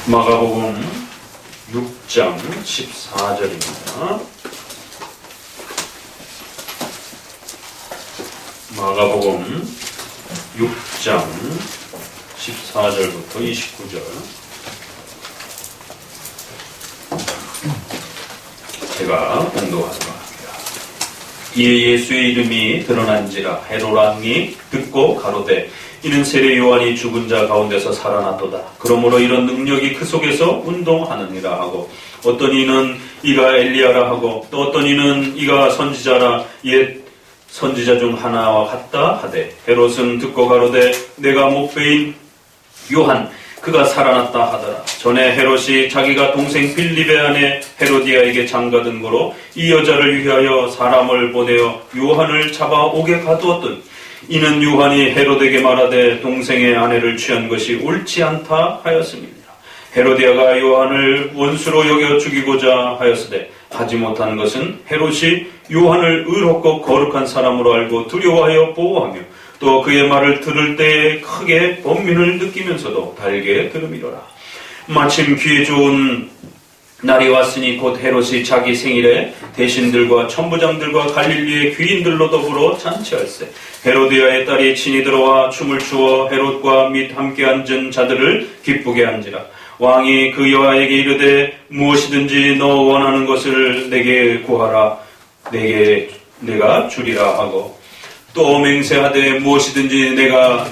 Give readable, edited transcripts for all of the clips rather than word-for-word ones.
마가복음 6장 14절입니다. 마가복음 6장 14절부터 29절. 제가 공독하도록 합니다. 이에 예수의 이름이 드러난지라 헤롯 왕이 듣고 가로되 이는 세례 요한이 죽은 자 가운데서 살아났도다. 그러므로 이런 능력이 그 속에서 운동하느니라 하고, 어떤 이는 이가 엘리야라 하고, 또 어떤 이는 이가 선지자라 옛 선지자 중 하나와 같다 하되, 헤롯은 듣고 가로되 내가 목배인 요한 그가 살아났다 하더라. 전에 헤롯이 자기가 동생 빌립의 아내 헤로디아에게 장가든 거로 이 여자를 위하여 사람을 보내어 요한을 잡아오게 가두었더니, 이는 요한이 헤롯에게 말하되 동생의 아내를 취한 것이 옳지 않다 하였습니다. 헤로디아가 요한을 원수로 여겨 죽이고자 하였으되 하지 못한 것은 헤롯이 요한을 의롭고 거룩한 사람으로 알고 두려워하여 보호하며 또 그의 말을 들을 때에 크게 번민을 느끼면서도 달게 들음이로라. 마침 귀에 좋은 날이 왔으니 곧 헤롯이 자기 생일에 대신들과 천부장들과 갈릴리의 귀인들로 더불어 잔치할세. 헤로디아의 딸이 친히 들어와 춤을 추어 헤롯과 및 함께 앉은 자들을 기쁘게 한지라. 왕이 그 여아에게 이르되 무엇이든지 너 원하는 것을 내게 구하라. 내가 주리라 하고, 또 맹세하되 무엇이든지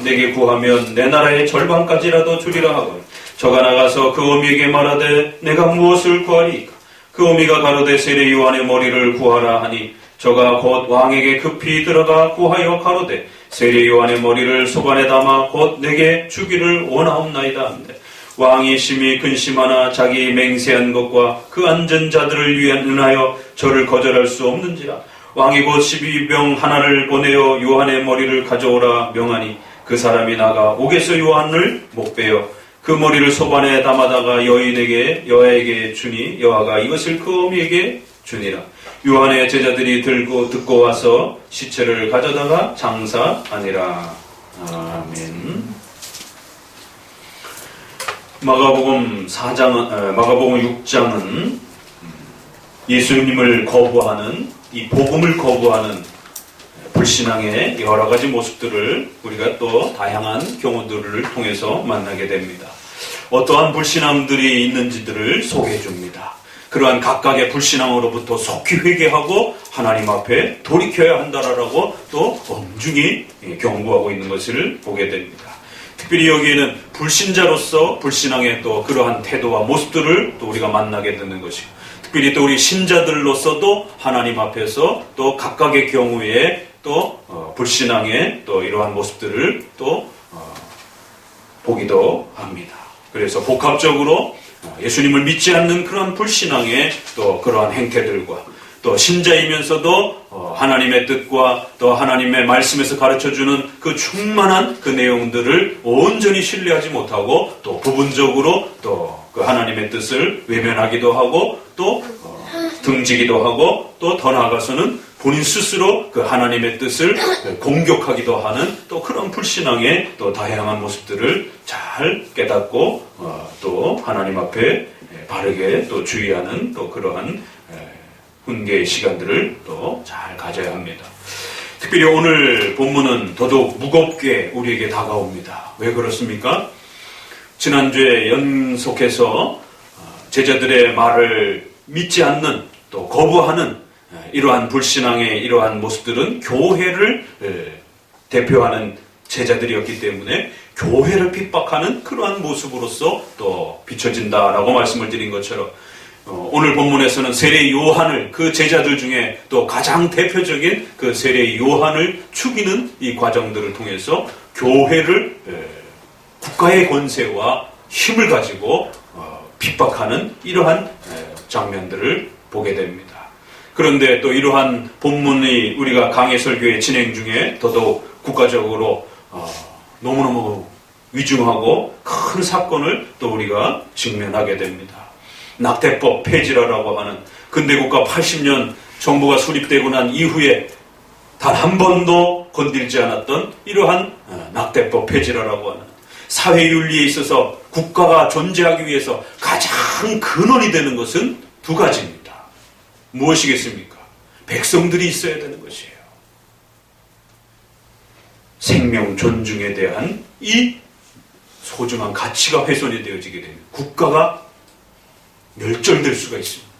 내게 구하면 내 나라의 절반까지라도 주리라 하고, 저가 나가서 그 어미에게 말하되 내가 무엇을 구하리이까? 그 어미가 가로되 세례 요한의 머리를 구하라 하니, 저가 곧 왕에게 급히 들어가 구하여 가로되 세례 요한의 머리를 소관에 담아 곧 내게 주기를 원하옵나이다 한데, 왕이 심히 근심하나 자기 맹세한 것과 그 앉은 자들을 위하여 저를 거절할 수 없는지라. 왕이 곧 12병 하나를 보내어 요한의 머리를 가져오라 명하니, 그 사람이 나가 옥에서 요한을 목베어 그 머리를 소반에 담아다가 여아에게 주니, 여아가 이것을 그 어미에게 주니라. 요한의 제자들이 듣고 와서 시체를 가져다가 장사하니라. 아멘. 마가복음 6장은 예수님을 거부하는, 이 복음을 거부하는 불신앙의 여러 가지 모습들을 우리가 또 다양한 경우들을 통해서 만나게 됩니다. 어떠한 불신앙들이 있는지들을 소개해 줍니다. 그러한 각각의 불신앙으로부터 속히 회개하고 하나님 앞에 돌이켜야 한다라고 또 엄중히 경고하고 있는 것을 보게 됩니다. 특별히 여기에는 불신자로서 불신앙의 또 그러한 태도와 모습들을 또 우리가 만나게 되는 것이고, 특별히 또 우리 신자들로서도 하나님 앞에서 또 각각의 경우에 또 불신앙의 또 이러한 모습들을 또 보기도 합니다. 그래서 복합적으로 예수님을 믿지 않는 그러한 불신앙의 또 그러한 행태들과, 또 신자이면서도 하나님의 뜻과 또 하나님의 말씀에서 가르쳐주는 그 충만한 그 내용들을 온전히 신뢰하지 못하고 또 부분적으로 또 그 하나님의 뜻을 외면하기도 하고 또 등지기도 하고, 또 더 나아가서는 본인 스스로 그 하나님의 뜻을 공격하기도 하는 또 그런 불신앙의 또 다양한 모습들을 잘 깨닫고 또 하나님 앞에 바르게 또 주의하는 또 그러한 훈계의 시간들을 또 잘 가져야 합니다. 특별히 오늘 본문은 더더욱 무겁게 우리에게 다가옵니다. 왜 그렇습니까? 지난주에 연속해서 제자들의 말을 믿지 않는 또 거부하는 이러한 불신앙의 이러한 모습들은 교회를 대표하는 제자들이었기 때문에 교회를 핍박하는 그러한 모습으로서 또 비춰진다라고 말씀을 드린 것처럼, 오늘 본문에서는 세례 요한을, 그 제자들 중에 또 가장 대표적인 그 세례 요한을 죽이는 이 과정들을 통해서 교회를 국가의 권세와 힘을 가지고 핍박하는 이러한 장면들을 보게 됩니다. 그런데 또 이러한 본문이 우리가 강해 설교의 진행 중에 더더욱 국가적으로 너무너무 위중하고 큰 사건을 또 우리가 직면하게 됩니다. 낙태법 폐지라고 하는, 근대국가 80년 정부가 수립되고 난 이후에 단 한 번도 건들지 않았던 이러한 낙태법 폐지라고 하는, 사회윤리에 있어서 국가가 존재하기 위해서 가장 근원이 되는 것은 두 가지입니다. 무엇이겠습니까? 백성들이 있어야 되는 것이에요. 생명 존중에 대한 이 소중한 가치가 훼손이 되어지게 되면 국가가 멸절될 수가 있습니다.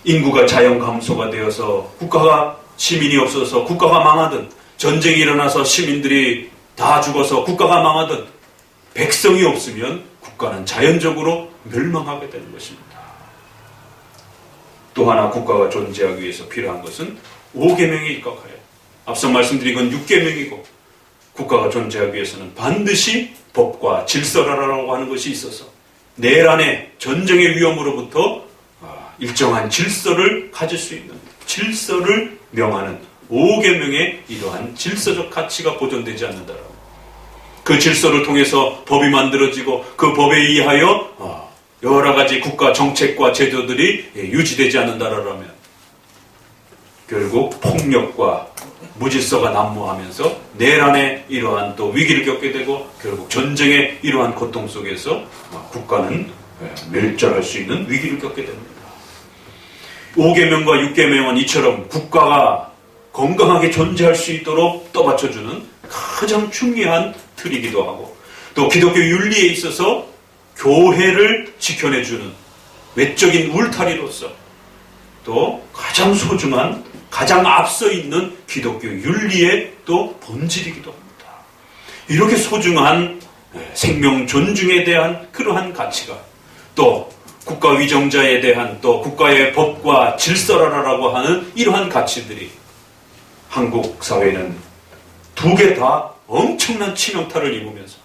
인구가 자연 감소가 되어서 국가가 시민이 없어서 국가가 망하든, 전쟁이 일어나서 시민들이 다 죽어서 국가가 망하든, 백성이 없으면 국가는 자연적으로 멸망하게 되는 것입니다. 또 하나 국가가 존재하기 위해서 필요한 것은 5계명에 입각하여, 앞서 말씀드린 건 6계명이고, 국가가 존재하기 위해서는 반드시 법과 질서라고 하는 것이 있어서 내란의 전쟁의 위험으로부터 일정한 질서를 가질 수 있는, 질서를 명하는 5계명의 이러한 질서적 가치가 보존되지 않는다라고. 그 질서를 통해서 법이 만들어지고 그 법에 의하여 여러 가지 국가 정책과 제도들이 유지되지 않는다라면 결국 폭력과 무질서가 난무하면서 내란의 이러한 또 위기를 겪게 되고 결국 전쟁의 이러한 고통 속에서 국가는 멸절할 수 있는 위기를 겪게 됩니다. 5계명과 6계명은 이처럼 국가가 건강하게 존재할 수 있도록 떠받쳐주는 가장 중요한 틀이기도 하고, 또 기독교 윤리에 있어서 교회를 지켜내주는 외적인 울타리로서 또 가장 소중한, 가장 앞서 있는 기독교 윤리의 또 본질이기도 합니다. 이렇게 소중한 생명 존중에 대한 그러한 가치가, 또 국가 위정자에 대한, 또 국가의 법과 질서라라고 하는 이러한 가치들이 한국 사회는 두 개 다 엄청난 치명타를 입으면서,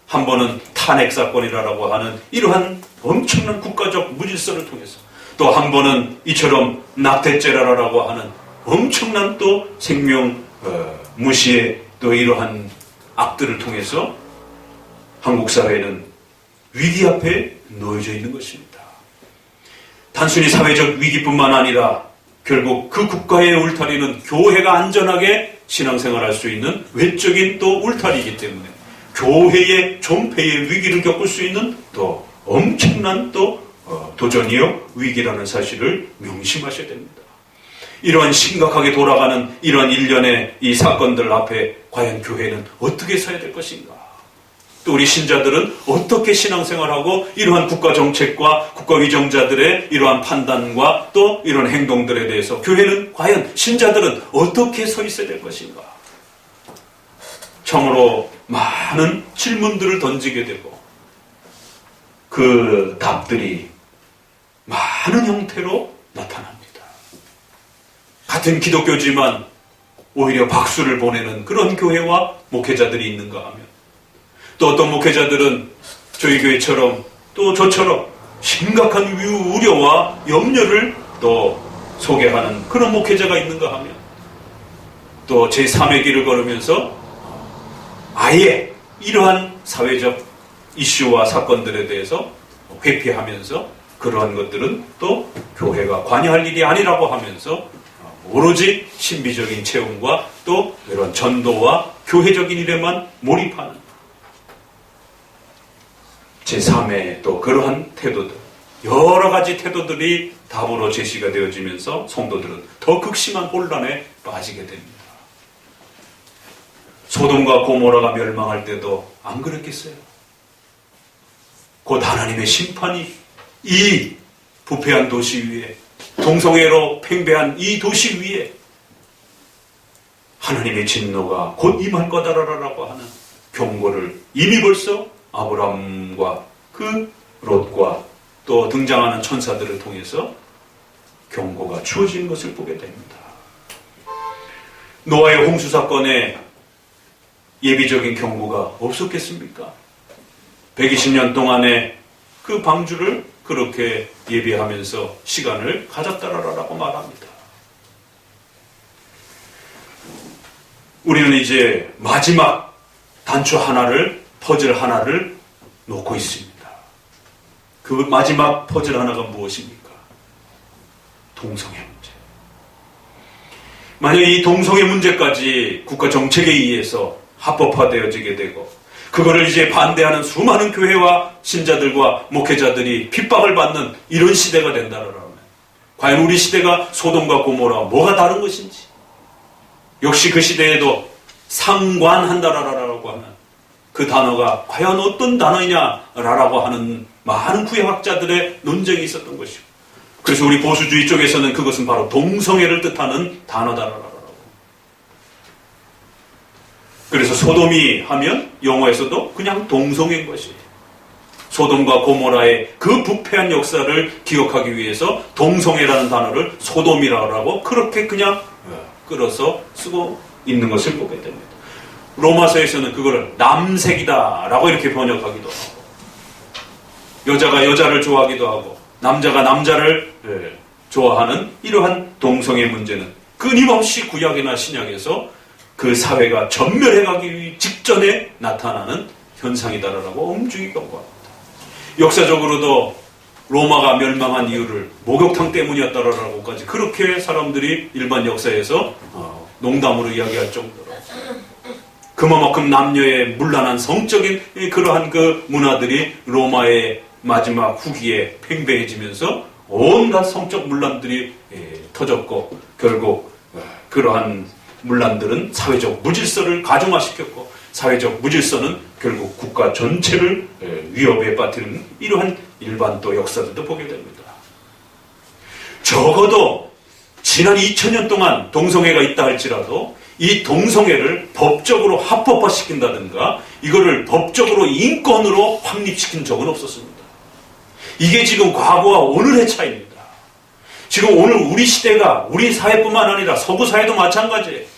한 번은 탄핵 사건이라고 하는 이러한 엄청난 국가적 무질서를 통해서, 또 한 번은 이처럼 낙태죄라라고 하는 엄청난 또 생명 무시의 또 이러한 악들을 통해서 한국 사회는 위기 앞에 놓여져 있는 것입니다. 단순히 사회적 위기뿐만 아니라 결국 그 국가의 울타리는 교회가 안전하게 신앙생활할 수 있는 외적인 또 울타리이기 때문에 교회의 존폐의 위기를 겪을 수 있는 또 엄청난 또 도전이요 위기라는 사실을 명심하셔야 됩니다. 이러한 심각하게 돌아가는 이러한 일련의 이 사건들 앞에 과연 교회는 어떻게 서야 될 것인가? 또 우리 신자들은 어떻게 신앙생활하고 이러한 국가 정책과 국가 위정자들의 이러한 판단과 또 이런 행동들에 대해서 교회는 과연 신자들은 어떻게 서 있어야 될 것인가? 참으로 많은 질문들을 던지게 되고 그 답들이 많은 형태로 나타납니다. 같은 기독교지만 오히려 박수를 보내는 그런 교회와 목회자들이 있는가 하면, 또 어떤 목회자들은 저희 교회처럼 또 저처럼 심각한 우려와 염려를 또 소개하는 그런 목회자가 있는가 하면, 또 제3의 길을 걸으면서 아예 이러한 사회적 이슈와 사건들에 대해서 회피하면서 그러한 것들은 또 교회가 관여할 일이 아니라고 하면서 오로지 신비적인 체험과 또 이런 전도와 교회적인 일에만 몰입하는 제3의 또 그러한 태도들, 여러 가지 태도들이 답으로 제시가 되어지면서 성도들은 더 극심한 혼란에 빠지게 됩니다. 소돔과 고모라가 멸망할 때도 안 그랬겠어요? 곧 하나님의 심판이 이 부패한 도시 위에, 동성애로 팽배한 이 도시 위에 하나님의 진노가 곧 임할 거다라고 하는 경고를 이미 벌써 아브라함과 그 롯과 또 등장하는 천사들을 통해서 경고가 주어진 것을 보게 됩니다. 노아의 홍수 사건에 예비적인 경고가 없었겠습니까? 120년 동안의 그 방주를 그렇게 예비하면서 시간을 가졌다라고 말합니다. 우리는 이제 마지막 단추 하나를, 퍼즐 하나를 놓고 있습니다. 그 마지막 퍼즐 하나가 무엇입니까? 동성애 문제. 만약 이 동성애 문제까지 국가 정책에 의해서 합법화되어지게 되고 그거를 이제 반대하는 수많은 교회와 신자들과 목회자들이 핍박을 받는 이런 시대가 된다라면 과연 우리 시대가 소돔과 고모라와 뭐가 다른 것인지, 역시 그 시대에도 상관한다라고 하는 그 단어가 과연 어떤 단어이냐라고 하는 많은 구약학자들의 논쟁이 있었던 것이고, 그래서 우리 보수주의 쪽에서는 그것은 바로 동성애를 뜻하는 단어다라고. 그래서 소돔이 하면 영어에서도 그냥 동성애인 것이에요. 소돔과 고모라의 그 부패한 역사를 기억하기 위해서 동성애라는 단어를 소돔이라고 그렇게 그냥 끌어서 쓰고 있는 것을 보게 됩니다. 로마서에서는 그걸 남색이다라고 이렇게 번역하기도 하고, 여자가 여자를 좋아하기도 하고 남자가 남자를 좋아하는 이러한 동성애 문제는 끊임없이 구약이나 신약에서 그 사회가 전멸해가기 직전에 나타나는 현상이다라고 엄중히 경고합니다. 역사적으로도 로마가 멸망한 이유를 목욕탕 때문이었다라고까지 그렇게 사람들이 일반 역사에서 농담으로 이야기할 정도로, 그만큼 남녀의 문란한 성적인 그러한 그 문화들이 로마의 마지막 후기에 팽배해지면서 온갖 성적 문란들이 터졌고, 결국 그러한 문란들은 사회적 무질서를 가중화시켰고, 사회적 무질서는 결국 국가 전체를 위협에 빠뜨리는 이러한 일반 또 역사들도 보게 됩니다. 적어도 지난 2000년 동안 동성애가 있다 할지라도 이 동성애를 법적으로 합법화시킨다든가 이거를 법적으로 인권으로 확립시킨 적은 없었습니다. 이게 지금 과거와 오늘의 차이입니다. 지금 오늘 우리 시대가 우리 사회뿐만 아니라 서구 사회도 마찬가지예요.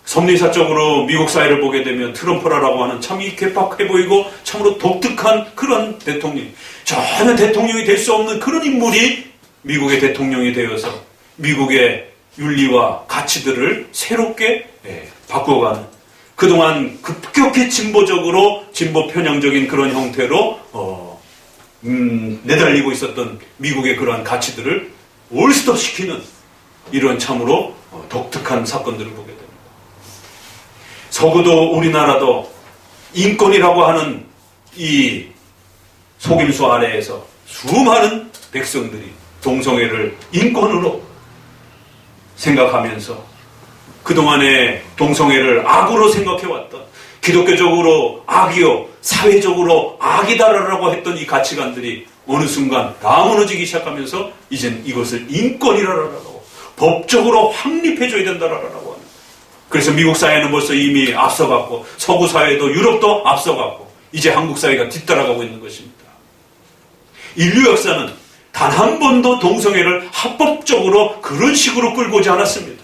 섭리사적으로 미국 사회를 보게 되면 트럼프라고 하는 참 개팍해 보이고 참으로 독특한 그런 대통령, 전혀 대통령이 될 수 없는 그런 인물이 미국의 대통령이 되어서 미국의 윤리와 가치들을 새롭게 바꿔가는, 그동안 급격히 진보적으로 진보 편향적인 그런 형태로 내달리고 있었던 미국의 그러한 가치들을 올스톱시키는 이런 참으로 독특한 사건들을 보게 됩니다. 서구도 우리나라도 인권이라고 하는 이 속임수 아래에서 수많은 백성들이 동성애를 인권으로 생각하면서 그동안에 동성애를 악으로 생각해왔던, 기독교적으로 악이요 사회적으로 악이다라고 했던 이 가치관들이 어느 순간 다 무너지기 시작하면서 이젠 이것을 인권이라고 법적으로 확립해줘야 된다라고 하는. 그래서 미국 사회는 벌써 이미 앞서갔고 서구 사회도 유럽도 앞서갔고 이제 한국 사회가 뒤따라가고 있는 것입니다. 인류 역사는 단 한 번도 동성애를 합법적으로 그런 식으로 끌고 오지 않았습니다.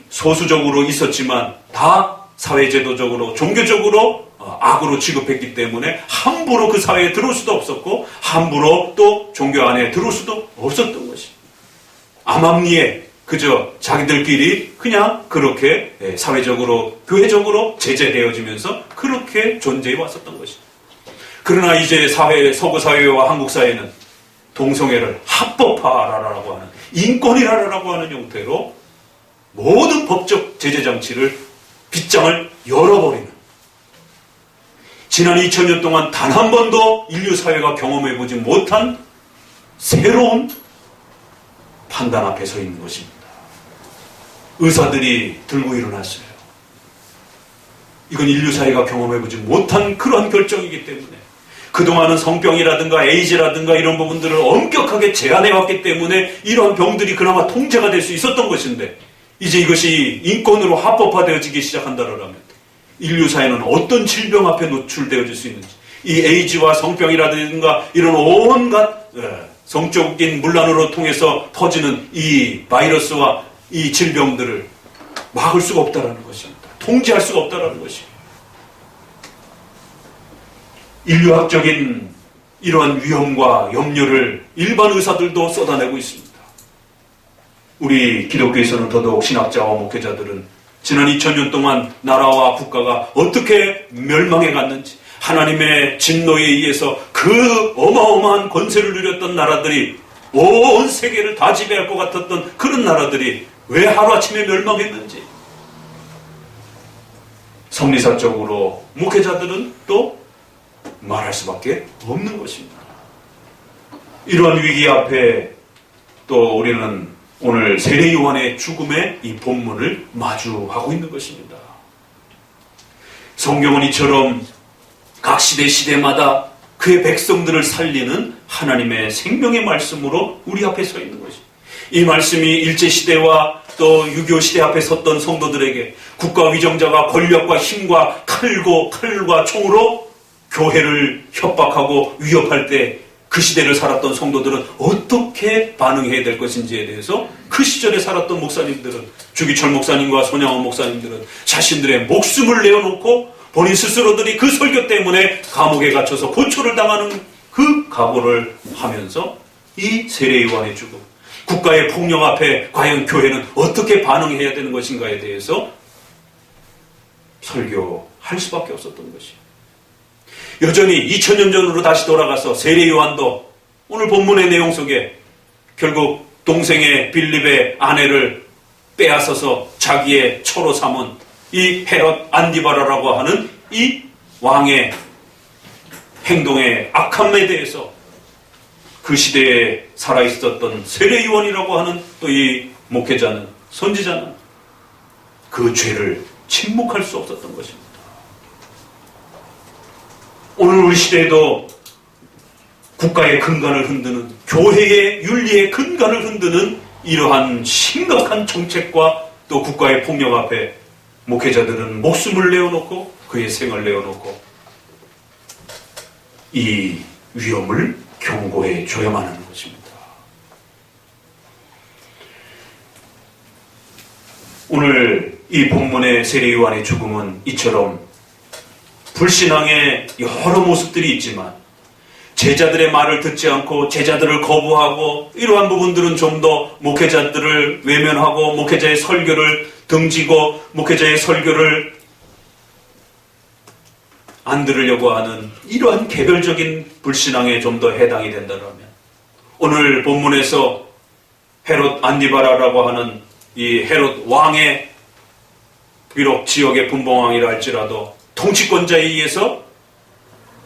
소수적으로 있었지만 다 사회제도적으로 종교적으로 악으로 취급했기 때문에 함부로 그 사회에 들어올 수도 없었고 함부로 또 종교 안에 들어올 수도 없었던 것입니다. 암암리에 그저 자기들끼리 그냥 그렇게 사회적으로 교회적으로 제재되어지면서 그렇게 존재해 왔었던 것입니다. 그러나 이제 서구 사회와 한국 사회는 동성애를 합법화라고 하는, 인권이라고 하는 형태로 모든 법적 제재 장치를 빗장을 열어버리는, 지난 2000년 동안 단 한 번도 인류 사회가 경험해보지 못한 새로운 판단 앞에 서 있는 것입니다. 의사들이 들고 일어났어요. 이건 인류 사회가 경험해보지 못한 그런 결정이기 때문에, 그동안은 성병이라든가 에이즈라든가 이런 부분들을 엄격하게 제한해왔기 때문에 이러한 병들이 그나마 통제가 될 수 있었던 것인데, 이제 이것이 인권으로 합법화되어지기 시작한다면 인류 사회는 어떤 질병 앞에 노출되어질 수 있는지, 이 에이즈와 성병이라든가 이런 온갖 성적인 문란으로 통해서 퍼지는 이 바이러스와 이 질병들을 막을 수가 없다는 것입니다. 통제할 수가 없다는 것입니다. 인류학적인 이러한 위험과 염려를 일반 의사들도 쏟아내고 있습니다. 우리 기독교에서는 더더욱 신학자와 목회자들은 지난 2000년 동안 나라와 국가가 어떻게 멸망해 갔는지, 하나님의 진노에 의해서 그 어마어마한 권세를 누렸던 나라들이, 온 세계를 다 지배할 것 같았던 그런 나라들이 왜 하루아침에 멸망했는지, 성리사적으로 목회자들은 또 말할 수밖에 없는 것입니다. 이러한 위기 앞에 또 우리는 오늘 세례 요한의 죽음의 이 본문을 마주하고 있는 것입니다. 성경은 이처럼 각 시대마다 그의 백성들을 살리는 하나님의 생명의 말씀으로 우리 앞에 서 있는 것입니다. 이 말씀이 일제시대와 또 6.25 시대 앞에 섰던 성도들에게 국가 위정자가 권력과 힘과 칼과 총으로 교회를 협박하고 위협할 때 그 시대를 살았던 성도들은 어떻게 반응해야 될 것인지에 대해서 그 시절에 살았던 목사님들은, 주기철 목사님과 손양원 목사님들은 자신들의 목숨을 내어놓고 본인 스스로들이 그 설교 때문에 감옥에 갇혀서 고초를 당하는 그 각오를 하면서 이 세례 요한의 죽음, 국가의 폭력 앞에 과연 교회는 어떻게 반응해야 되는 것인가에 대해서 설교할 수밖에 없었던 것이에요. 여전히 2000년 전으로 다시 돌아가서 세례 요한도 오늘 본문의 내용 속에 결국 동생의 빌립의 아내를 빼앗아서 자기의 처로 삼은 이 헤롯 안디바라라고 하는 이 왕의 행동의 악함에 대해서 그 시대에 살아있었던 세례 요한이라고 하는 또 이 목회자는, 선지자는 그 죄를 침묵할 수 없었던 것입니다. 오늘 우리 시대에도 국가의 근간을 흔드는, 교회의 윤리의 근간을 흔드는 이러한 심각한 정책과 또 국가의 폭력 앞에 목회자들은 목숨을 내어놓고 그의 생을 내어놓고 이 위험을 경고해 줘야만 하는 것입니다. 오늘 이 본문의 세례 요한의 죽음은 이처럼 불신앙의 여러 모습들이 있지만 제자들의 말을 듣지 않고 제자들을 거부하고 이러한 부분들은 좀 더 목회자들을 외면하고 목회자의 설교를 등지고 목회자의 설교를 안 들으려고 하는 이러한 개별적인 불신앙에 좀 더 해당이 된다면, 오늘 본문에서 헤롯 안디바라라고 하는 이 헤롯 왕의, 비록 지역의 분봉왕이라 할지라도 통치권자에 의해서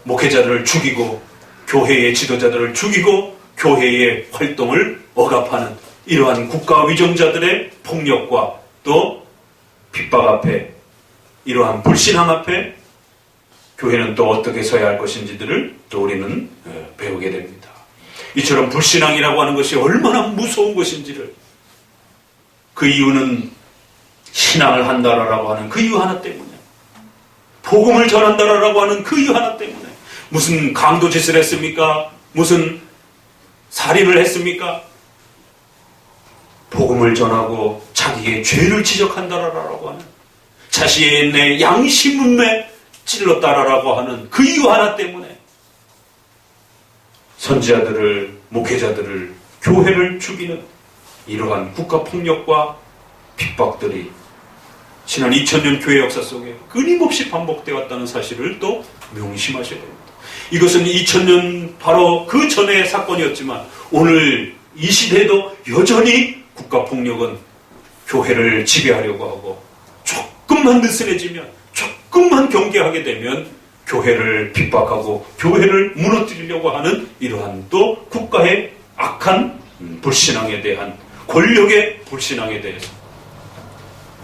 목회자들을 죽이고 교회의 지도자들을 죽이고 교회의 활동을 억압하는 이러한 국가 위정자들의 폭력과 또 핍박 앞에, 이러한 불신앙 앞에 교회는 또 어떻게 서야 할 것인지들을 또 우리는 배우게 됩니다. 이처럼 불신앙이라고 하는 것이 얼마나 무서운 것인지를, 그 이유는 신앙을 한다라고 하는 그 이유 하나 때문에, 복음을 전한다라고 하는 그 이유 하나 때문에, 무슨 강도짓을 했습니까? 무슨 살인을 했습니까? 복음을 전하고 자기의 죄를 지적한다라고 하는, 자신의 내 양심문매 찔렀다라고 하는 그 이유 하나 때문에 선지자들을, 목회자들을, 교회를 죽이는 이러한 국가폭력과 핍박들이 지난 2000년 교회 역사 속에 끊임없이 반복되어 왔다는 사실을 또 명심하셔야 됩니다. 이것은 2000년 바로 그 전의 사건이었지만 오늘 이 시대에도 여전히 국가폭력은 교회를 지배하려고 하고, 조금만 느슨해지면, 조금만 경계하게 되면 교회를 핍박하고 교회를 무너뜨리려고 하는 이러한 또 국가의 악한 불신앙에 대한, 권력의 불신앙에 대해서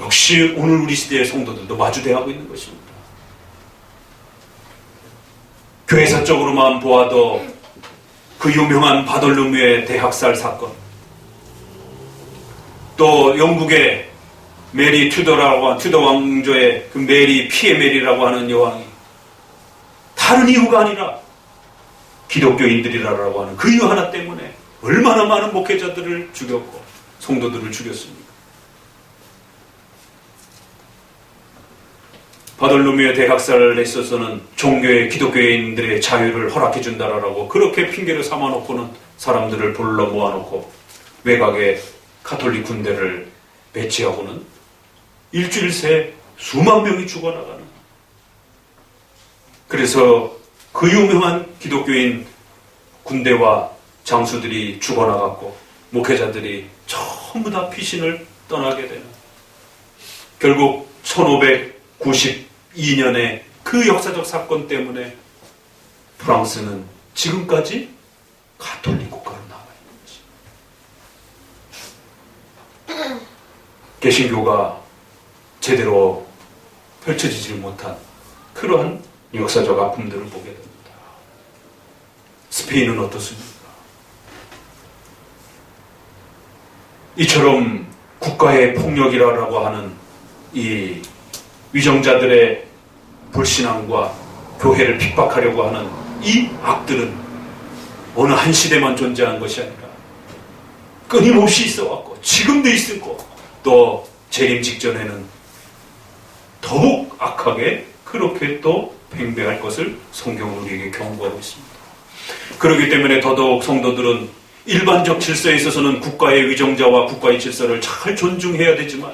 역시 오늘 우리 시대의 성도들도 마주대하고 있는 것입니다. 교회사적으로만 보아도 그 유명한 바돌로뮤의 대학살 사건, 또 영국의 메리 튜더라고 하는, 튜더 왕조의 그 메리, 피에 메리라고 하는 여왕이 다른 이유가 아니라 기독교인들이라고 하는 그 이유 하나 때문에 얼마나 많은 목회자들을 죽였고 성도들을 죽였습니까? 바돌로뮤의 대학살에 있어서는 종교의, 기독교인들의 자유를 허락해 준다라고 그렇게 핑계를 삼아놓고는 사람들을 불러 모아놓고 외곽에 가톨릭 군대를 배치하고는 일주일 새 수만 명이 죽어나가는, 그래서 그 유명한 기독교인 군대와 장수들이 죽어나갔고 목회자들이 전부 다 피신을 떠나게 되는, 결국 1592 2년의 그 역사적 사건 때문에 프랑스는 지금까지 가톨릭 국가로 남아 있는 거지. 개신교가 제대로 펼쳐지지 못한 그러한 역사적 아픔들을 보게 됩니다. 스페인은 어떻습니까? 이처럼 국가의 폭력이라고 하는 이 위정자들의 불신앙과 교회를 핍박하려고 하는 이 악들은 어느 한 시대만 존재한 것이 아니라 끊임없이 있어왔고 지금도 있었고 또 재림 직전에는 더욱 악하게 그렇게 또 팽배할 것을 성경은 우리에게 경고하고 있습니다. 그렇기 때문에 더더욱 성도들은 일반적 질서에 있어서는 국가의 위정자와 국가의 질서를 잘 존중해야 되지만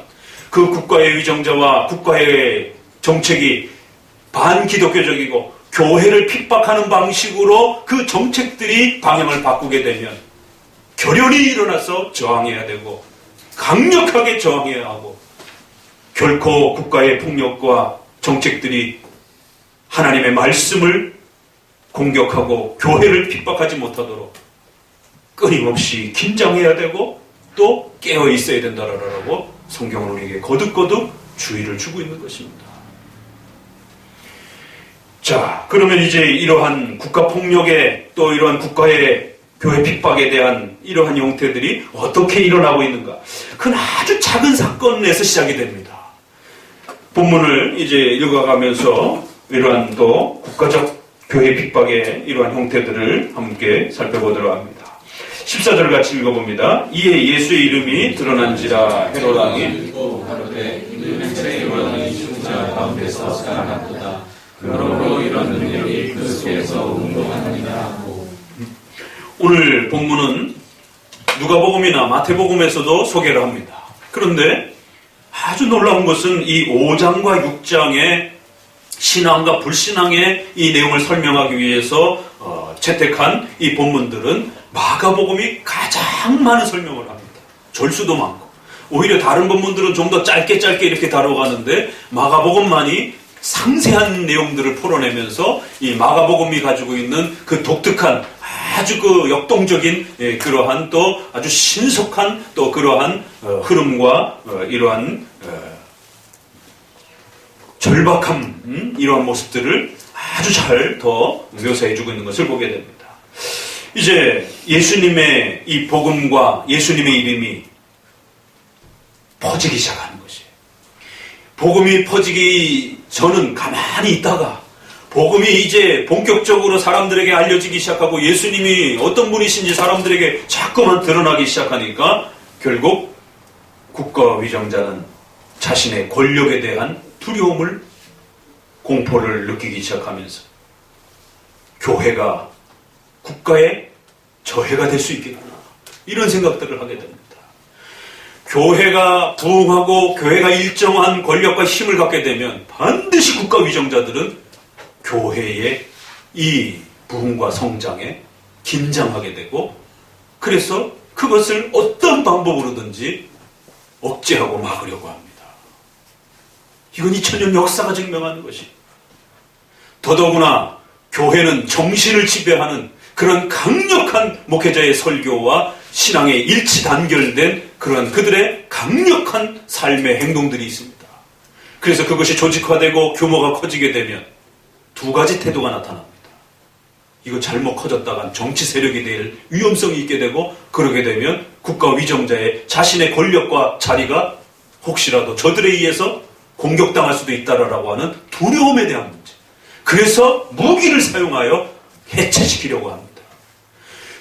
그 국가의 위정자와 국가의 정책이 반기독교적이고 교회를 핍박하는 방식으로 그 정책들이 방향을 바꾸게 되면 결연히 일어나서 저항해야 되고 강력하게 저항해야 하고 결코 국가의 폭력과 정책들이 하나님의 말씀을 공격하고 교회를 핍박하지 못하도록 끊임없이 긴장해야 되고 또 깨어 있어야 된다라고 성경은 우리에게 거듭거듭 주의를 주고 있는 것입니다. 자, 그러면 이제 이러한 국가 폭력에 또 이러한 국가의 교회 핍박에 대한 이러한 형태들이 어떻게 일어나고 있는가? 그건 아주 작은 사건에서 시작이 됩니다. 본문을 이제 읽어가면서 이러한 또 국가적 교회 핍박의 이러한 형태들을 함께 살펴보도록 합니다. 14절 같이 읽어봅니다. 이에 예수의 이름이 드러난지라 헤롯 왕이 가로되 이는 헤롯 죽은 자 가운데서 살아났도다. 그러므로 이런 능력이 그 속에서 운동하느니라 하고. 오늘 본문은 누가복음이나 마태복음에서도 소개를 합니다. 그런데 아주 놀라운 것은 이 5장과 6장의 신앙과 불신앙의 이 내용을 설명하기 위해서 채택한 이 본문들은 마가복음이 가장 많은 설명을 합니다. 절수도 많고 오히려 다른 본문들은 좀 더 짧게 이렇게 다뤄가는데 마가복음만이 상세한 내용들을 풀어내면서 이 마가복음이 가지고 있는 그 독특한 아주 그 역동적인 그러한 또 아주 신속한 또 그러한 흐름과 이러한 절박함 이러한 모습들을 아주 잘 더 묘사해주고 있는 것을 보게 됩니다. 이제 예수님의 이 복음과 예수님의 이름이 퍼지기 시작하는 것이에요. 복음이 퍼지기 전은 가만히 있다가 복음이 이제 본격적으로 사람들에게 알려지기 시작하고 예수님이 어떤 분이신지 사람들에게 자꾸만 드러나기 시작하니까 결국 국가 위정자는 자신의 권력에 대한 두려움을 공포를 느끼기 시작하면서 교회가 국가의 저해가 될 수 있겠구나 이런 생각들을 하게 됩니다. 교회가 부흥하고 교회가 일정한 권력과 힘을 갖게 되면 반드시 국가 위정자들은 교회의 이 부흥과 성장에 긴장하게 되고 그래서 그것을 어떤 방법으로든지 억제하고 막으려고 합니다. 이건 2000년 역사가 증명하는 것이 더더구나 교회는 정신을 지배하는 그런 강력한 목회자의 설교와 신앙의 일치 단결된 그런 그들의 강력한 삶의 행동들이 있습니다. 그래서 그것이 조직화되고 규모가 커지게 되면 두 가지 태도가 나타납니다. 이거 잘못 커졌다간 정치 세력이 될 위험성이 있게 되고 그러게 되면 국가 위정자의 자신의 권력과 자리가 혹시라도 저들에 의해서 공격당할 수도 있다라고 하는 두려움에 대한 문제. 그래서 무기를 사용하여 해체시키려고 합니다.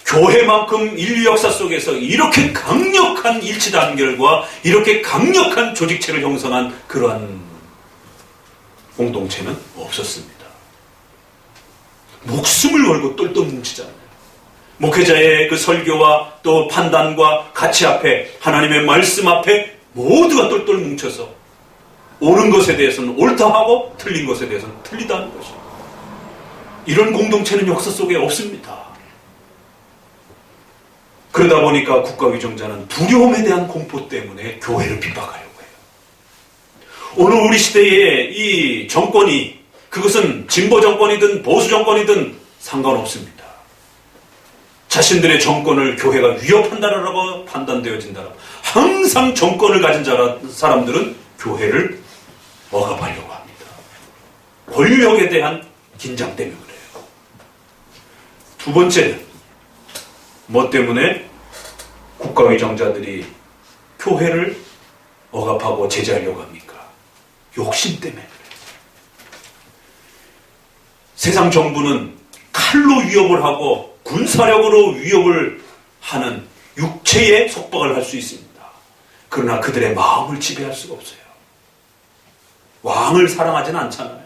교회만큼 인류 역사 속에서 이렇게 강력한 일치 단결과 이렇게 강력한 조직체를 형성한 그러한 공동체는 없었습니다. 목숨을 걸고 똘똘 뭉치잖아요. 목회자의 그 설교와 또 판단과 가치 앞에 하나님의 말씀 앞에 모두가 똘똘 뭉쳐서 옳은 것에 대해서는 옳다 하고 틀린 것에 대해서는 틀리다는 것입니다. 이런 공동체는 역사 속에 없습니다. 그러다 보니까 국가 위정자는 두려움에 대한 공포 때문에 교회를 핍박하려고 해요. 오늘 우리 시대의 이 정권이 그것은 진보 정권이든 보수 정권이든 상관없습니다. 자신들의 정권을 교회가 위협한다라고 판단되어진다. 항상 정권을 가진 사람들은 교회를 억압하려고 합니다. 권력에 대한 긴장 때문에 그래요. 두 번째는 뭐 때문에 국가위정자들이 교회를 억압하고 제재하려고 합니까? 욕심 때문에 그래요. 세상 정부는 칼로 위협을 하고 군사력으로 위협을 하는 육체의 속박을 할 수 있습니다. 그러나 그들의 마음을 지배할 수가 없어요. 왕을 사랑하지는 않잖아요.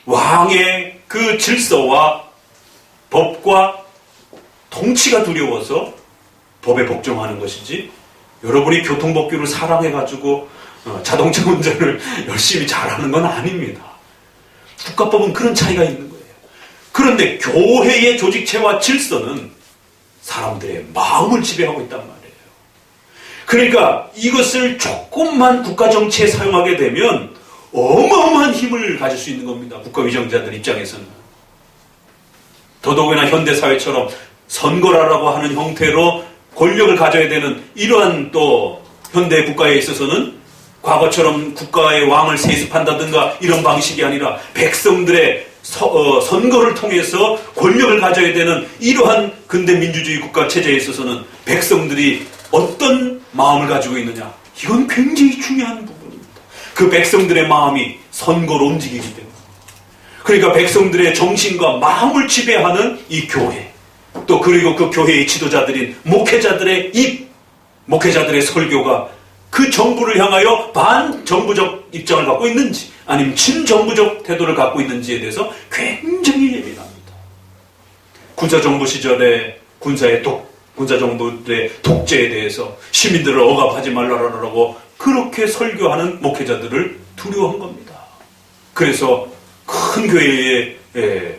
왕의 그 질서와 법과 통치가 두려워서 법에 복종하는 것이지, 여러분이 교통법규를 사랑해가지고 자동차 운전을 열심히 잘하는 건 아닙니다. 국가법은 그런 차이가 있는 거예요. 그런데 교회의 조직체와 질서는 사람들의 마음을 지배하고 있단 말이에요. 그러니까 이것을 조금만 국가정치에 사용하게 되면 어마어마한 힘을 가질 수 있는 겁니다. 국가위정자들 입장에서는. 더더욱이나 현대사회처럼 선거라고 하는 형태로 권력을 가져야 되는 이러한 또 현대 국가에 있어서는 과거처럼 국가의 왕을 세습한다든가 이런 방식이 아니라 백성들의 선거를 통해서 권력을 가져야 되는 이러한 근대 민주주의 국가 체제에 있어서는 백성들이 어떤 마음을 가지고 있느냐, 이건 굉장히 중요한 부분입니다. 그 백성들의 마음이 선거로 움직이기 때문에. 그러니까 백성들의 정신과 마음을 지배하는 이 교회, 또 그리고 그 교회의 지도자들인 목회자들의 목회자들의 설교가 그 정부를 향하여 반정부적 입장을 갖고 있는지 아니면 친정부적 태도를 갖고 있는지에 대해서 굉장히 예민합니다. 군사정부 시절에 군사정부의 독재에 대해서 시민들을 억압하지 말라라고 그렇게 설교하는 목회자들을 두려워한 겁니다. 그래서 큰 교회의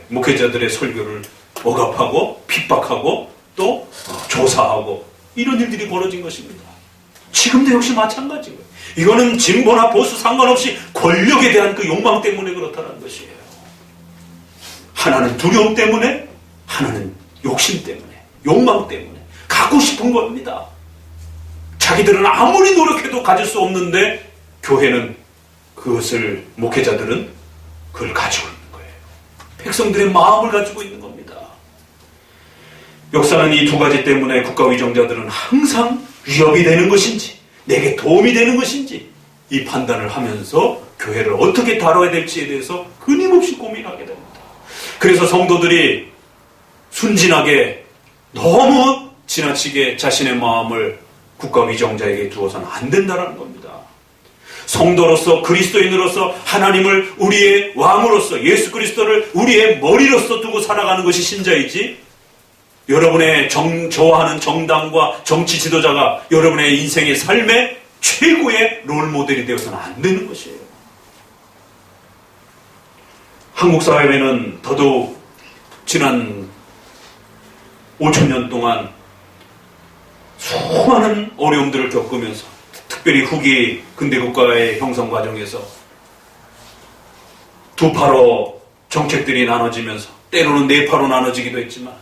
목회자들의 설교를 억압하고 핍박하고 또 조사하고 이런 일들이 벌어진 것입니다. 지금도 역시 마찬가지고요. 이거는 진보나 보수 상관없이 권력에 대한 그 욕망 때문에 그렇다는 것이에요. 하나는 두려움 때문에, 하나는 욕심 때문에, 욕망 때문에 갖고 싶은 겁니다. 자기들은 아무리 노력해도 가질 수 없는데 교회는 그것을, 목회자들은 그걸 가지고 있는 거예요. 백성들의 마음을 가지고 있는 겁니다. 역사는 이 두 가지 때문에 국가위정자들은 항상 위협이 되는 것인지 내게 도움이 되는 것인지 이 판단을 하면서 교회를 어떻게 다뤄야 될지에 대해서 끊임없이 고민하게 됩니다. 그래서 성도들이 순진하게 너무 지나치게 자신의 마음을 국가위정자에게 두어서는 안 된다는 겁니다. 성도로서, 그리스도인으로서 하나님을 우리의 왕으로서, 예수 그리스도를 우리의 머리로서 두고 살아가는 것이 신자이지, 여러분의 좋아하는 정당과 정치 지도자가 여러분의 인생의 삶의 최고의 롤모델이 되어서는 안 되는 것이에요. 한국 사회는 더더욱 지난 5,000년 동안 수많은 어려움들을 겪으면서, 특별히 후기 근대국가의 형성 과정에서 두 파로 정책들이 나눠지면서, 때로는 네 파로 나눠지기도 했지만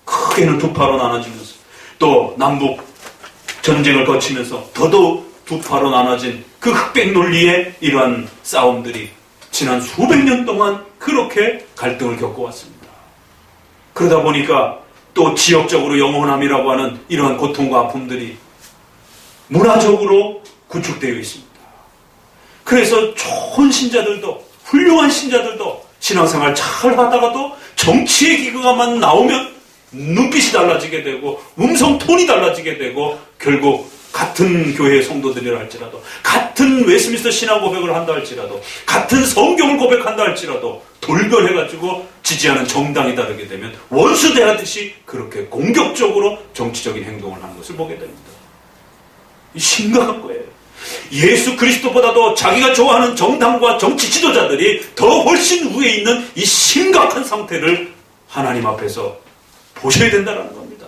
크게는 두 파로 나눠지면서, 또 남북 전쟁을 거치면서 더더욱 두 파로 나눠진 그 흑백 논리의 이러한 싸움들이 지난 수백 년 동안 그렇게 갈등을 겪어왔습니다. 그러다 보니까 또 지역적으로 영혼함이라고 하는 이러한 고통과 아픔들이 문화적으로 구축되어 있습니다. 그래서 좋은 신자들도, 훌륭한 신자들도 신앙생활 잘 하다가도 정치의 기그가만 나오면 눈빛이 달라지게 되고 음성 톤이 달라지게 되고, 결국 같은 교회의 성도들이라 할지라도, 같은 웨스트민스터 신앙 고백을 한다 할지라도, 같은 성경을 고백한다 할지라도 돌변해가지고 지지하는 정당이 다르게 되면 원수대하듯이 그렇게 공격적으로 정치적인 행동을 하는 것을 보게 됩니다. 심각한 거예요. 예수 그리스도보다도 자기가 좋아하는 정당과 정치 지도자들이 더 훨씬 위에 있는 이 심각한 상태를 하나님 앞에서 보셔야 된다는 겁니다.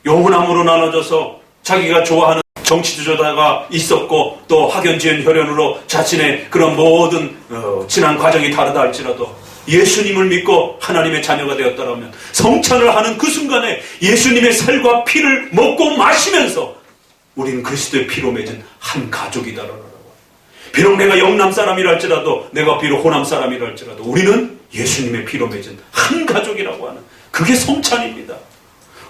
영혼함으로 나눠져서 자기가 좋아하는 정치주자가 있었고 또 학연지연 혈연으로 자신의 그런 모든 지난 과정이 다르다 할지라도 예수님을 믿고 하나님의 자녀가 되었다면 성찬을 하는 그 순간에 예수님의 살과 피를 먹고 마시면서 우리는 그리스도의 피로 맺은 한 가족이다라고. 비록 내가 영남 사람이라 할지라도 내가 비록 호남 사람이라 할지라도 우리는 예수님의 피로 맺은 한 가족이라고 하는 그게 성찬입니다.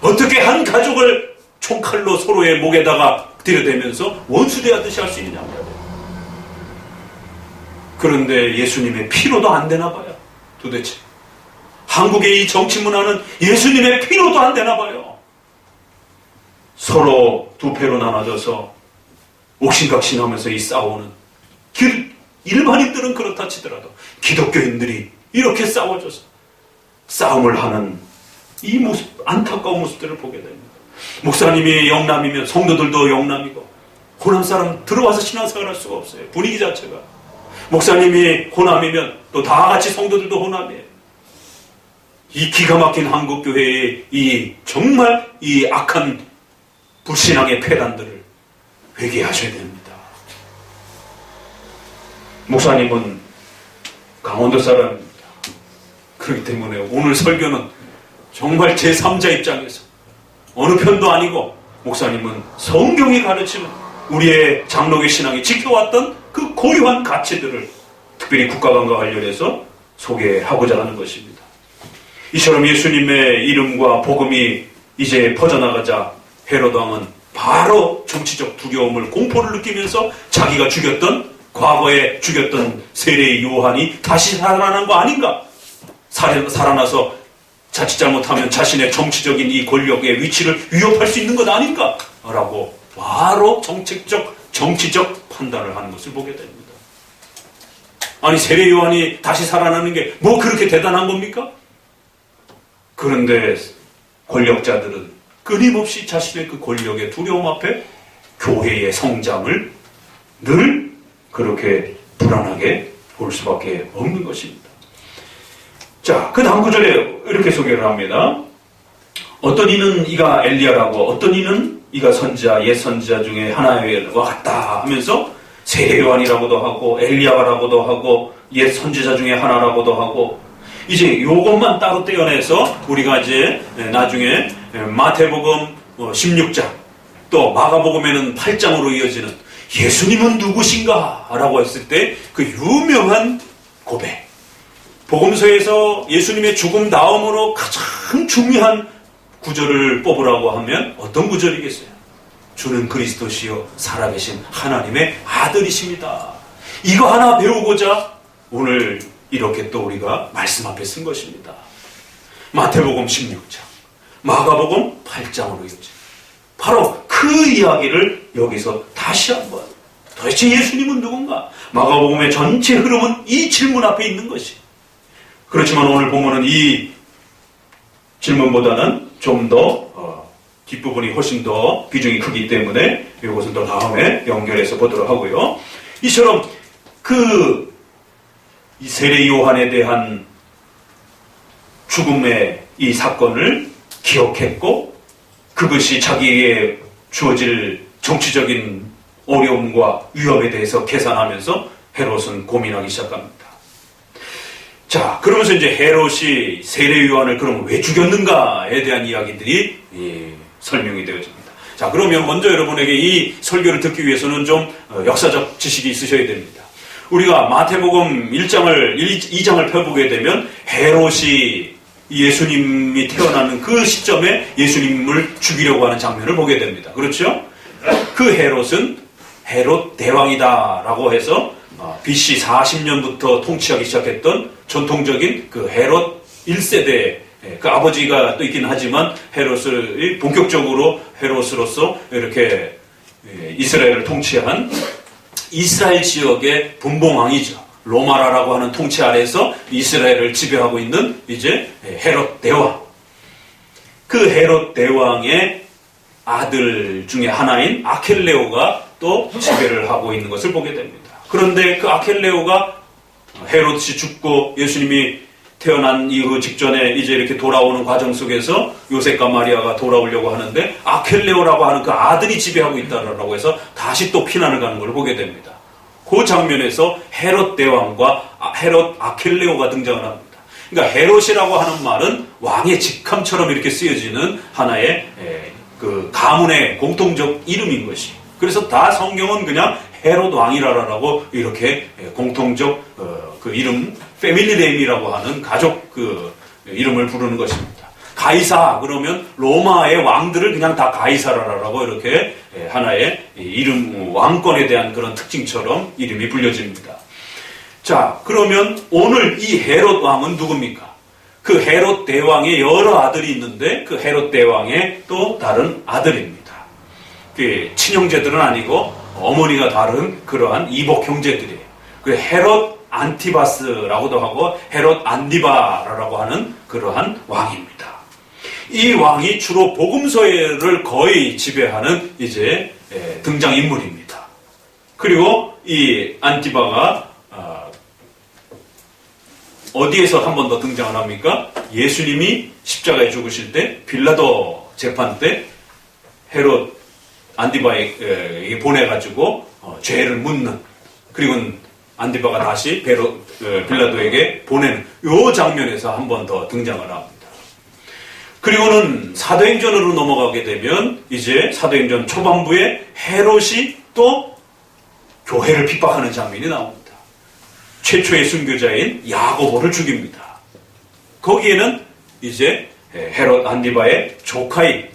어떻게 한 가족을 총칼로 서로의 목에다가 들여대면서 원수대하듯이 할 수 있느냐 말이에요. 그런데 예수님의 피로도 안 되나 봐요. 도대체 한국의 이 정치 문화는 예수님의 피로도 안 되나 봐요. 서로 두 패로 나눠져서 옥신각신하면서 이 싸우는 일반인들은 그렇다 치더라도 기독교인들이 이렇게 싸워져서 싸움을 하는 이 모습, 안타까운 모습들을 보게 됩니다. 목사님이 영남이면 성도들도 영남이고 호남 사람 들어와서 신앙생활 할 수가 없어요. 분위기 자체가. 목사님이 호남이면 또 다 같이 성도들도 호남이에요. 이 기가 막힌 한국교회의 이 정말 이 악한 불신앙의 폐단들을 회개하셔야 됩니다. 목사님은 강원도 사람입니다. 그렇기 때문에 오늘 설교는 정말 제3자 입장에서 어느 편도 아니고 목사님은 성경이 가르치는 우리의 장로교 신앙이 지켜왔던 그 고유한 가치들을 특별히 국가관과 관련해서 소개하고자 하는 것입니다. 이처럼 예수님의 이름과 복음이 이제 퍼져나가자 헤롯 왕은 바로 정치적 두려움을 공포를 느끼면서 자기가 죽였던 과거에 죽였던 세례의 요한이 다시 살아난 거 아닌가? 살아나서 자칫 잘못하면 자신의 정치적인 이 권력의 위치를 위협할 수 있는 것 아닌가? 라고 바로 정치적 판단을 하는 것을 보게 됩니다. 아니 세례 요한이 다시 살아나는 게 뭐 그렇게 대단한 겁니까? 그런데 권력자들은 끊임없이 자신의 그 권력의 두려움 앞에 교회의 성장을 늘 그렇게 불안하게 볼 수밖에 없는 것입니다. 자, 그 다음 구절에 이렇게 소개를 합니다. 어떤 이는 이가 엘리야라고 어떤 이는 이가 선지자 옛 선지자 중에 하나와 같다 하면서 세례 요한이라고도 하고 엘리야라고도 하고 옛 선지자 중에 하나라고도 하고 이제 요것만 따로 떼어내서 우리가 이제 나중에 마태복음 16장 또 마가복음에는 8장으로 이어지는 예수님은 누구신가? 라고 했을 때 그 유명한 고백. 복음서에서 예수님의 죽음 다음으로 가장 중요한 구절을 뽑으라고 하면 어떤 구절이겠어요? 주는 그리스도시요 살아계신 하나님의 아들이십니다. 이거 하나 배우고자 오늘 이렇게 또 우리가 말씀 앞에 쓴 것입니다. 마태복음 16장, 마가복음 8장으로 이어져. 바로 그 이야기를 여기서 다시 한번 도대체 예수님은 누군가? 마가복음의 전체 흐름은 이 질문 앞에 있는 것이. 그렇지만 오늘 보면은 이 질문보다는 좀 더 뒷부분이 훨씬 더 비중이 크기 때문에 이것은 또 다음에 연결해서 보도록 하고요. 이처럼 이 세례 요한에 대한 죽음의 이 사건을 기억했고 그것이 자기에게 주어질 정치적인 어려움과 위험에 대해서 계산하면서 헤롯은 고민하기 시작합니다. 자, 그러면서 이제 헤롯이 세례 요한을 그럼 왜 죽였는가에 대한 이야기들이 설명이 되어집니다. 자, 그러면 먼저 여러분에게 이 설교를 듣기 위해서는 좀 역사적 지식이 있으셔야 됩니다. 우리가 마태복음 2장을 펴보게 되면 헤롯이 예수님이 태어나는 그 시점에 예수님을 죽이려고 하는 장면을 보게 됩니다. 그렇죠? 그 헤롯은 헤롯 대왕이다라고 해서 BC 40년부터 통치하기 시작했던 전통적인 그 헤롯 1세대 그 아버지가 또 있긴 하지만 헤롯을 본격적으로 헤롯으로서 이렇게 이스라엘을 통치한 이스라엘 지역의 분봉왕이죠. 로마라라고 하는 통치 아래에서 이스라엘을 지배하고 있는 이제 헤롯 대왕. 그 헤롯 대왕의 아들 중에 하나인 아켈레오가 또 지배를 하고 있는 것을 보게 됩니다. 그런데 그 아켈레오가 헤롯이 죽고 예수님이 태어난 이후 직전에 이제 이렇게 돌아오는 과정 속에서 요셉과 마리아가 돌아오려고 하는데 아켈레오라고 하는 그 아들이 지배하고 있다라고 해서 다시 또 피난을 가는 걸 보게 됩니다. 그 장면에서 헤롯 대왕과 헤롯 아켈레오가 등장을 합니다. 그러니까 헤롯이라고 하는 말은 왕의 직함처럼 이렇게 쓰여지는 하나의 그 가문의 공통적 이름인 것이. 그래서 다 성경은 그냥 헤롯 왕이라라고 이렇게 공통적 그 이름 패밀리 네임이라고 하는 가족 그 이름을 부르는 것입니다. 가이사 그러면 로마의 왕들을 그냥 다 가이사라라고 이렇게 하나의 이름 왕권에 대한 그런 특징처럼 이름이 불려집니다. 자, 그러면 오늘 이 헤롯 왕은 누굽니까? 그 헤롯 대왕의 여러 아들이 있는데 그 헤롯 대왕의 또 다른 아들입니다. 그 친형제들은 아니고 어머니가 다른 그러한 이복 형제들이에요. 그 헤롯 안티바스라고도 하고 헤롯 안디바라고 하는 그러한 왕입니다. 이 왕이 주로 복음서를 거의 지배하는 이제 등장인물입니다. 그리고 이 안티바가 어디에서 한 번 더 등장을 합니까? 예수님이 십자가에 죽으실 때 빌라도 재판 때 헤롯 안디바에게 보내가지고 죄를 묻는, 그리고 안디바가 다시 빌라도에게 보내는 이 장면에서 한 번 더 등장을 합니다. 그리고는 사도행전으로 넘어가게 되면 이제 사도행전 초반부에 헤롯이 또 교회를 핍박하는 장면이 나옵니다. 최초의 순교자인 야고보를 죽입니다. 거기에는 이제 헤롯 안디바의 조카인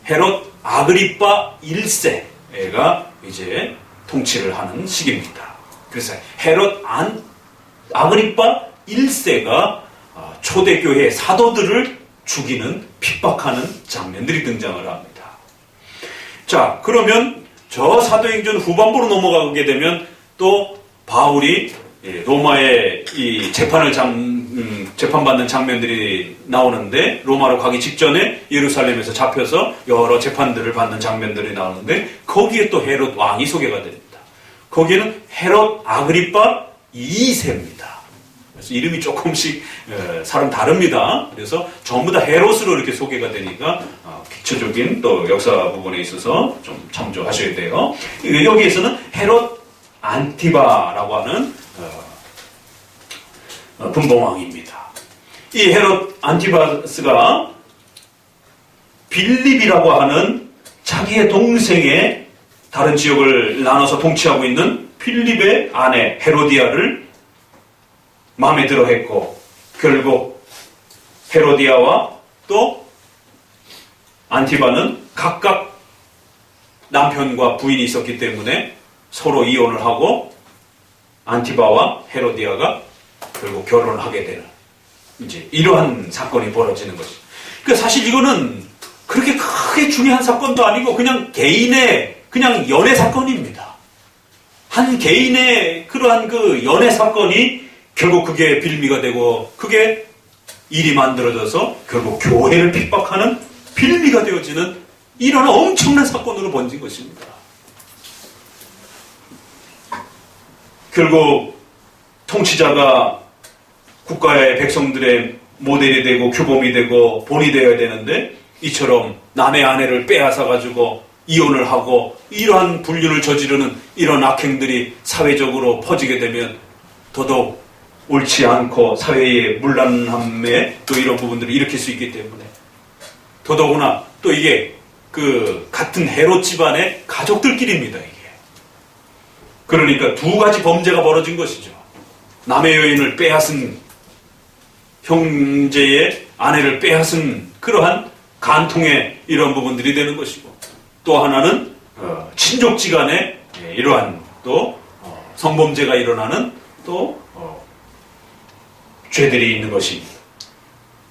헤롯 아그리파 1세가 이제 통치를 하는 시기입니다. 그래서 헤롯 아그리파 1세가 초대교회 사도들을 죽이는, 핍박하는 장면들이 등장을 합니다. 자, 그러면 저 사도행전 후반부로 넘어가게 되면 또 바울이 로마의 이 재판받는 장면들이 나오는데, 로마로 가기 직전에 예루살렘에서 잡혀서 여러 재판들을 받는 장면들이 나오는데, 거기에 또 헤롯 왕이 소개가 됩니다. 거기에는 헤롯 아그리파 2세입니다. 그래서 이름이 조금씩 사람 다릅니다. 그래서 전부 다 헤롯으로 이렇게 소개가 되니까 기초적인 또 역사 부분에 있어서 좀 참조하셔야 돼요. 여기에서는 헤롯 안티바라고 하는 분봉왕입니다. 이 헤롯 안티바스가 빌립이라고 하는 자기의 동생의 다른 지역을 나눠서 통치하고 있는 필립의 아내 헤로디아를 마음에 들어 했고, 결국 헤로디아와 또 안티바는 각각 남편과 부인이 있었기 때문에 서로 이혼을 하고 안티바와 헤로디아가 결국 결혼을 하게 되는 이제 이러한 사건이 벌어지는 것입니다. 그러니까 사실 이거는 그렇게 크게 중요한 사건도 아니고 그냥 개인의 그냥 연애 사건입니다. 한 개인의 그러한 그 연애 사건이 결국 그게 빌미가 되고 그게 일이 만들어져서 결국 교회를 핍박하는 빌미가 되어지는 이런 엄청난 사건으로 번진 것입니다. 결국 통치자가 국가의 백성들의 모델이 되고 규범이 되고 본이 되어야 되는데, 이처럼 남의 아내를 빼앗아가지고 이혼을 하고 이러한 불륜을 저지르는 이런 악행들이 사회적으로 퍼지게 되면 더더욱 옳지 않고 사회의 문란함에 또 이런 부분들을 일으킬 수 있기 때문에, 더더구나 또 이게 그 같은 헤롯 집안의 가족들끼리입니다. 이게 그러니까 두 가지 범죄가 벌어진 것이죠. 남의 여인을 빼앗은, 형제의 아내를 빼앗은 그러한 간통의 이런 부분들이 되는 것이고, 또 하나는 친족지간에 이러한 또 성범죄가 일어나는 또 죄들이 있는 것입니다.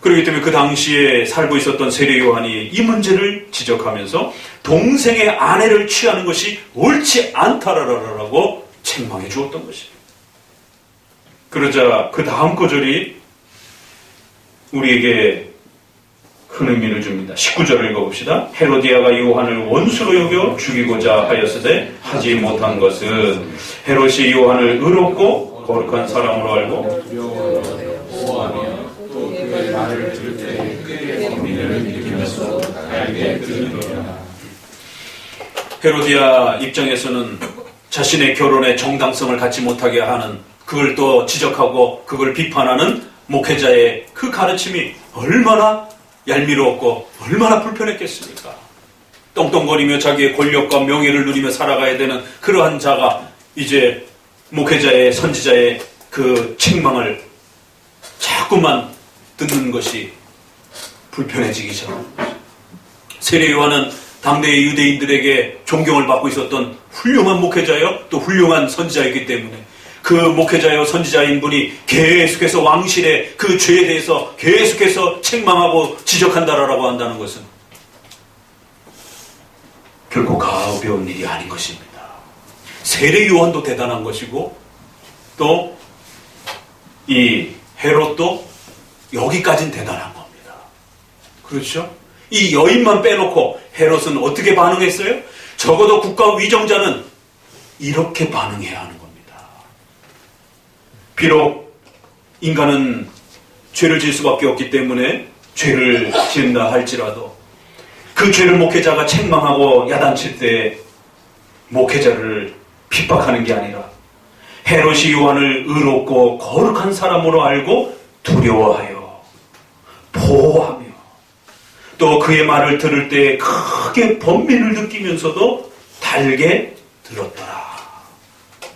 그렇기 때문에 그 당시에 살고 있었던 세례 요한이 이 문제를 지적하면서 동생의 아내를 취하는 것이 옳지 않다라고 책망해 주었던 것입니다. 그러자 그 다음 구절이 우리에게 큰 의미를 줍니다. 19절을 읽어봅시다. 헤로디아가 요한을 원수로 여겨 죽이고자 하였으되 하지 못한 것은 헤롯이 요한을 의롭고 거룩한 사람으로 알고 보호하며 그때 들으리라. 헤로디아 입장에서는 자신의 결혼의 정당성을 갖지 못하게 하는, 그걸 또 지적하고 그걸 비판하는 목회자의 그 가르침이 얼마나 얄미웠고 얼마나 불편했겠습니까? 떵떵거리며 자기의 권력과 명예를 누리며 살아가야 되는 그러한 자가 이제 목회자의, 선지자의 그 책망을 자꾸만 듣는 것이 불편해지기 시작합니다. 세례 요한은 당대의 유대인들에게 존경을 받고 있었던 훌륭한 목회자요, 또 훌륭한 선지자였기 때문에 그 목회자요, 선지자인 분이 계속해서 왕실의 그 죄에 대해서 계속해서 책망하고 지적한다라고 한다는 것은 결코 가벼운 일이 아닌 것입니다. 세례 요한도 대단한 것이고 또 이 헤롯도 여기까지는 대단한 겁니다. 그렇죠? 이 여인만 빼놓고 헤롯은 어떻게 반응했어요? 적어도 국가 위정자는 이렇게 반응해야 하는 겁니다. 비록 인간은 죄를 지을 수밖에 없기 때문에 죄를 지은다 할지라도 그 죄를 목회자가 책망하고 야단칠 때 목회자를 핍박하는 게 아니라 헤롯이 요한을 의롭고 거룩한 사람으로 알고 두려워하여 보호하며 또 그의 말을 들을 때 크게 번민을 느끼면서도 달게 들었더라.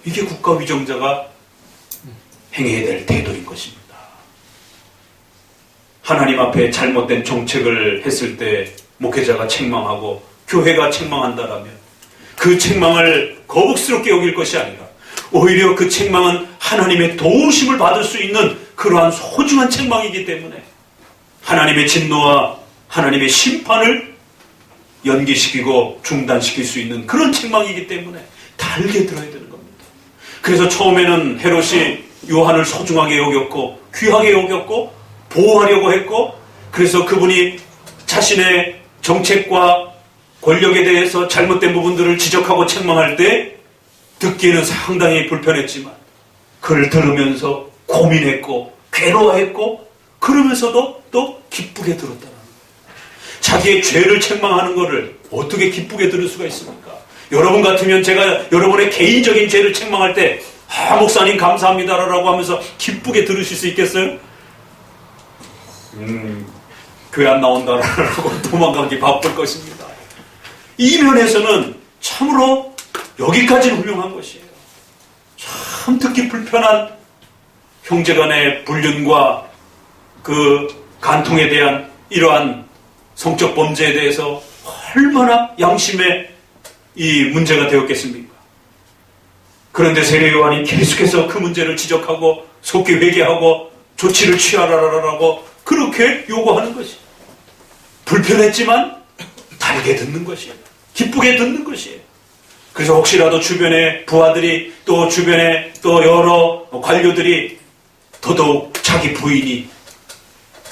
이게 국가 위정자가 행해야 될 태도인 것입니다. 하나님 앞에 잘못된 정책을 했을 때 목회자가 책망하고 교회가 책망한다라면 그 책망을 거북스럽게 여길 것이 아니라 오히려 그 책망은 하나님의 도우심을 받을 수 있는 그러한 소중한 책망이기 때문에 하나님의 진노와 하나님의 심판을 연기시키고 중단시킬 수 있는 그런 책망이기 때문에 달게 들어야 되는 겁니다. 그래서 처음에는 헤롯이 요한을 소중하게 여겼고 귀하게 여겼고 보호하려고 했고, 그래서 그분이 자신의 정책과 권력에 대해서 잘못된 부분들을 지적하고 책망할 때 듣기에는 상당히 불편했지만 그걸 들으면서 고민했고 괴로워했고 그러면서도 또 기쁘게 들었다는 거예요. 자기의 죄를 책망하는 것을 어떻게 기쁘게 들을 수가 있습니까? 여러분 같으면 제가 여러분의 개인적인 죄를 책망할 때 목사님 감사합니다라고 하면서 기쁘게 들으실 수 있겠어요? 교회 안 나온다라고 도망가기 바쁠 것입니다. 이 면에서는 참으로 여기까지는 훌륭한 것이에요. 참 듣기 불편한 형제간의 불륜과 그 간통에 대한 이러한 성적 범죄에 대해서 얼마나 양심의 이 문제가 되었겠습니까? 그런데 세례 요한이 계속해서 그 문제를 지적하고 속히 회개하고 조치를 취하라라고 그렇게 요구하는 것이 불편했지만 달게 듣는 것이에요. 기쁘게 듣는 것이에요. 그래서 혹시라도 주변에 부하들이 또 주변에 또 여러 관료들이 더더욱 자기 부인이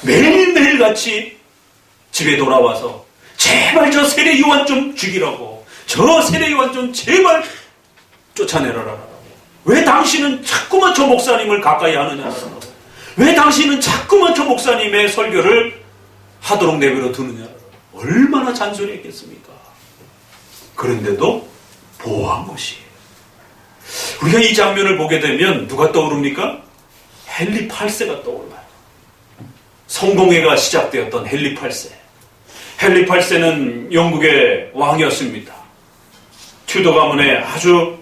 매일매일 같이 집에 돌아와서 제발 저 세례 요한 좀 죽이라고, 저 세례 요한 좀 제발 쫓아내라라고, 왜 당신은 자꾸만 저 목사님을 가까이 하느냐라고, 왜 당신은 자꾸만 저 목사님의 설교를 하도록 내버려 두느냐라고 얼마나 잔소리했겠습니까? 그런데도 보호한 것이에요. 우리가 이 장면을 보게 되면 누가 떠오릅니까? 헨리 8세가 떠올라요. 성공회가 시작되었던 헨리 8세. 헨리 8세는 영국의 왕이었습니다. 튜더 가문의 아주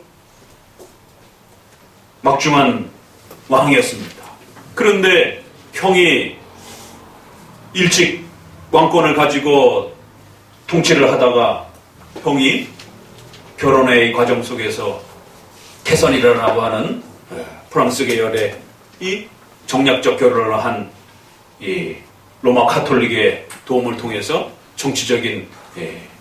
막중한 왕이었습니다. 그런데 형이 일찍 왕권을 가지고 통치를 하다가 형이 결혼의 과정 속에서 캐선이라고 하는 프랑스 계열의 이 정략적 결혼을 한 이 로마 카톨릭의 도움을 통해서 정치적인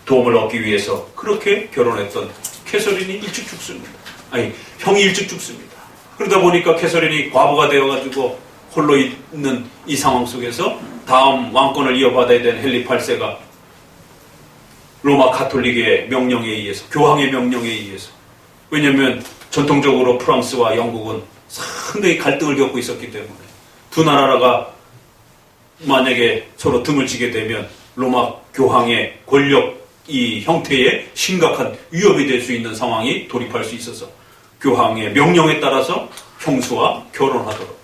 도움을 얻기 위해서 그렇게 결혼했던 캐서린이 일찍 죽습니다. 아니, 형이 일찍 죽습니다. 그러다 보니까 캐서린이 과부가 되어가지고 홀로 있는 이 상황 속에서 다음 왕권을 이어받아야 되는 헨리 8세가 로마 카톨릭의 명령에 의해서, 교황의 명령에 의해서, 왜냐하면 전통적으로 프랑스와 영국은 상당히 갈등을 겪고 있었기 때문에 두 나라가 만약에 서로 등을 지게 되면 로마 교황의 권력 이 형태에 심각한 위협이 될 수 있는 상황이 돌입할 수 있어서 교황의 명령에 따라서 형수와 결혼하도록.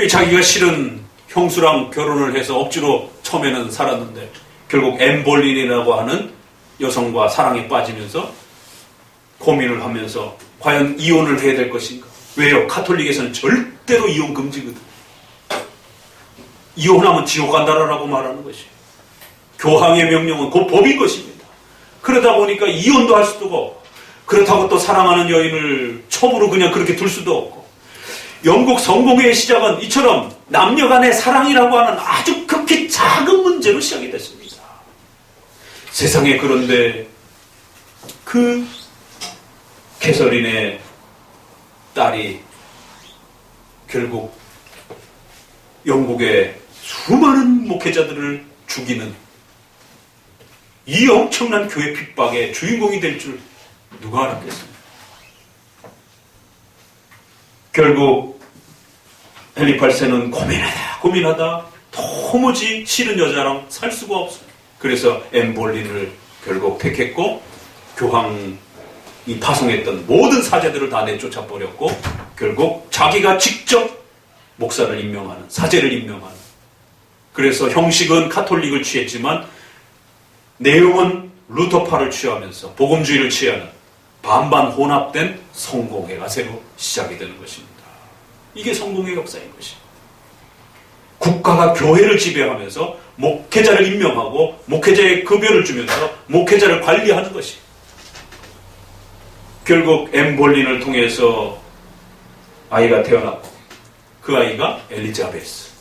자기가 실은 형수랑 결혼을 해서 억지로 처음에는 살았는데 결국 엠볼린이라고 하는 여성과 사랑에 빠지면서 고민을 하면서 과연 이혼을 해야 될 것인가? 왜요? 가톨릭에서는 절대로 이혼 금지거든. 이혼하면 지옥 간다라고 말하는 것이에요. 교황의 명령은 곧 법인 것입니다. 그러다 보니까 이혼도 할 수도 없고 그렇다고 또 사랑하는 여인을 첩으로 그냥 그렇게 둘 수도 없고 영국 성공회의 시작은 이처럼 남녀 간의 사랑이라고 하는 아주 극히 작은 문제로 시작이 됐습니다. 세상에 그런데 그 캐서린의 딸이 결국 영국의 수많은 목회자들을 죽이는 이 엄청난 교회 핍박의 주인공이 될 줄 누가 알았겠습니까? 결국 헨리 8세는 고민하다 도무지 싫은 여자랑 살 수가 없어요. 그래서 엠볼린을 결국 택했고 교황이 파송했던 모든 사제들을 다 내쫓아 버렸고 결국 자기가 직접 목사를 임명하는 사제를 임명하는 그래서 형식은 카톨릭을 취했지만 내용은 루터파를 취하면서 복음주의를 취하는 반반 혼합된 성공회가 새로 시작이 되는 것입니다. 이게 성공의 역사인 것입니다. 국가가 교회를 지배하면서 목회자를 임명하고 목회자의 급여를 주면서 목회자를 관리하는 것입니다. 결국 엠볼린을 통해서 아이가 태어났고 그 아이가 엘리자베스.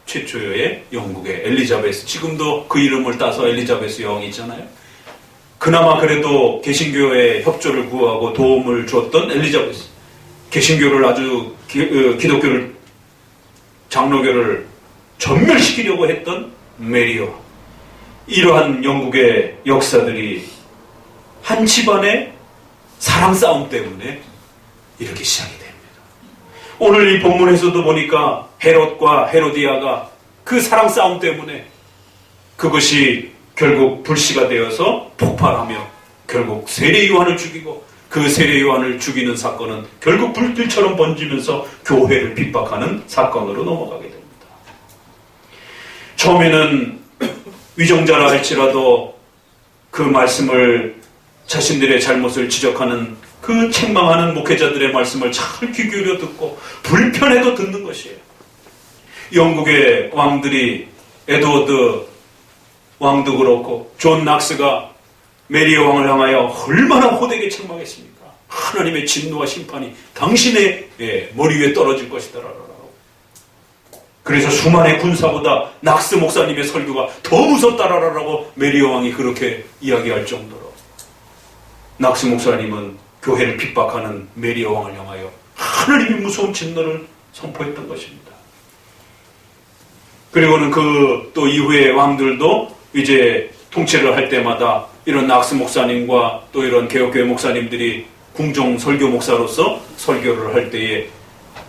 최초의 영국의 엘리자베스. 지금도 그 이름을 따서 엘리자베스 여왕이 있잖아요. 그나마 그래도 개신교의 협조를 구하고 도움을 줬던 엘리자베스. 개신교를 아주 기독교를 장로교를 전멸시키려고 했던 메리와 이러한 영국의 역사들이 한 집안의 사랑 싸움 때문에 이렇게 시작이 됩니다. 오늘 이 본문에서도 보니까 헤롯과 헤로디아가 그 사랑 싸움 때문에 그것이 결국 불씨가 되어서 폭발하며 결국 세례 요한을 죽이고 그 세례 요한을 죽이는 사건은 결국 불길처럼 번지면서 교회를 핍박하는 사건으로 넘어가게 됩니다. 처음에는 위정자라 할지라도 그 말씀을 자신들의 잘못을 지적하는 그 책망하는 목회자들의 말씀을 잘 귀 기울여 듣고 불편해도 듣는 것이에요. 영국의 왕들이 에드워드 왕도 그렇고 존 낙스가 메리 왕을 향하여 얼마나 호되게 책망했습니까? 하나님의 진노와 심판이 당신의 머리 위에 떨어질 것이다 라고. 그래서 수많은 군사보다 낙스 목사님의 설교가 더 무섭다라고 메리 왕이 그렇게 이야기할 정도로 낙스 목사님은 교회를 핍박하는 메리 왕을 향하여 하나님의 무서운 진노를 선포했던 것입니다. 그리고는 그 또 이후의 왕들도 이제 통치를 할 때마다 이런 낙스 목사님과 또 이런 개혁교회 목사님들이 궁정 설교 목사로서 설교를 할 때에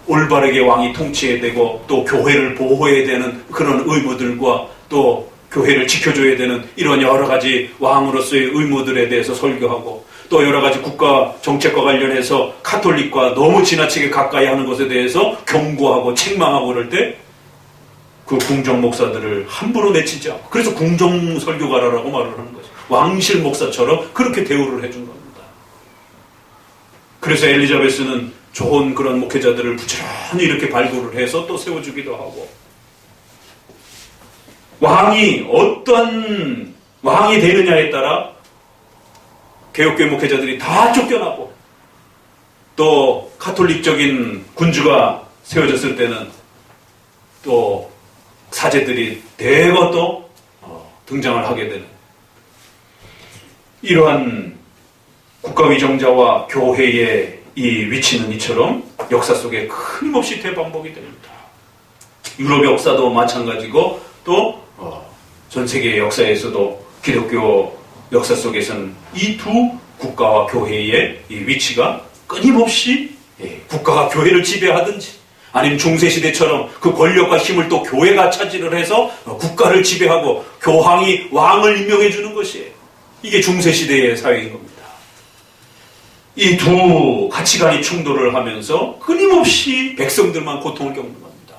올바르게 왕이 통치해야 되고 또 교회를 보호해야 되는 그런 의무들과 또 교회를 지켜줘야 되는 이런 여러 가지 왕으로서의 의무들에 대해서 설교하고 또 여러 가지 국가 정책과 관련해서 카톨릭과 너무 지나치게 가까이 하는 것에 대해서 경고하고 책망하고 그럴 때 그 궁정 목사들을 함부로 내치지 않고 그래서 궁정 설교가라라고 말을 하는 거죠. 왕실 목사처럼 그렇게 대우를 해준 겁니다. 그래서 엘리자베스는 좋은 그런 목회자들을 부지런히 이렇게 발굴을 해서 또 세워주기도 하고 왕이 어떤 왕이 되느냐에 따라 개혁교회 목회자들이 다 쫓겨나고 또 카톨릭적인 군주가 세워졌을 때는 또 사제들이 대거 또 등장을 하게 되는 이러한 국가위정자와 교회의 이 위치는 이처럼 역사 속에 끊임없이 대반복이 됩니다. 유럽 역사도 마찬가지고 또 전 세계 역사에서도 기독교 역사 속에서는 이 두 국가와 교회의 이 위치가 끊임없이 국가가 교회를 지배하든지 아니면 중세시대처럼 그 권력과 힘을 또 교회가 차지를 해서 국가를 지배하고 교황이 왕을 임명해 주는 것이에요. 이게 중세시대의 사회인 겁니다. 이 두 가치관이 충돌을 하면서 끊임없이 백성들만 고통을 겪는 겁니다.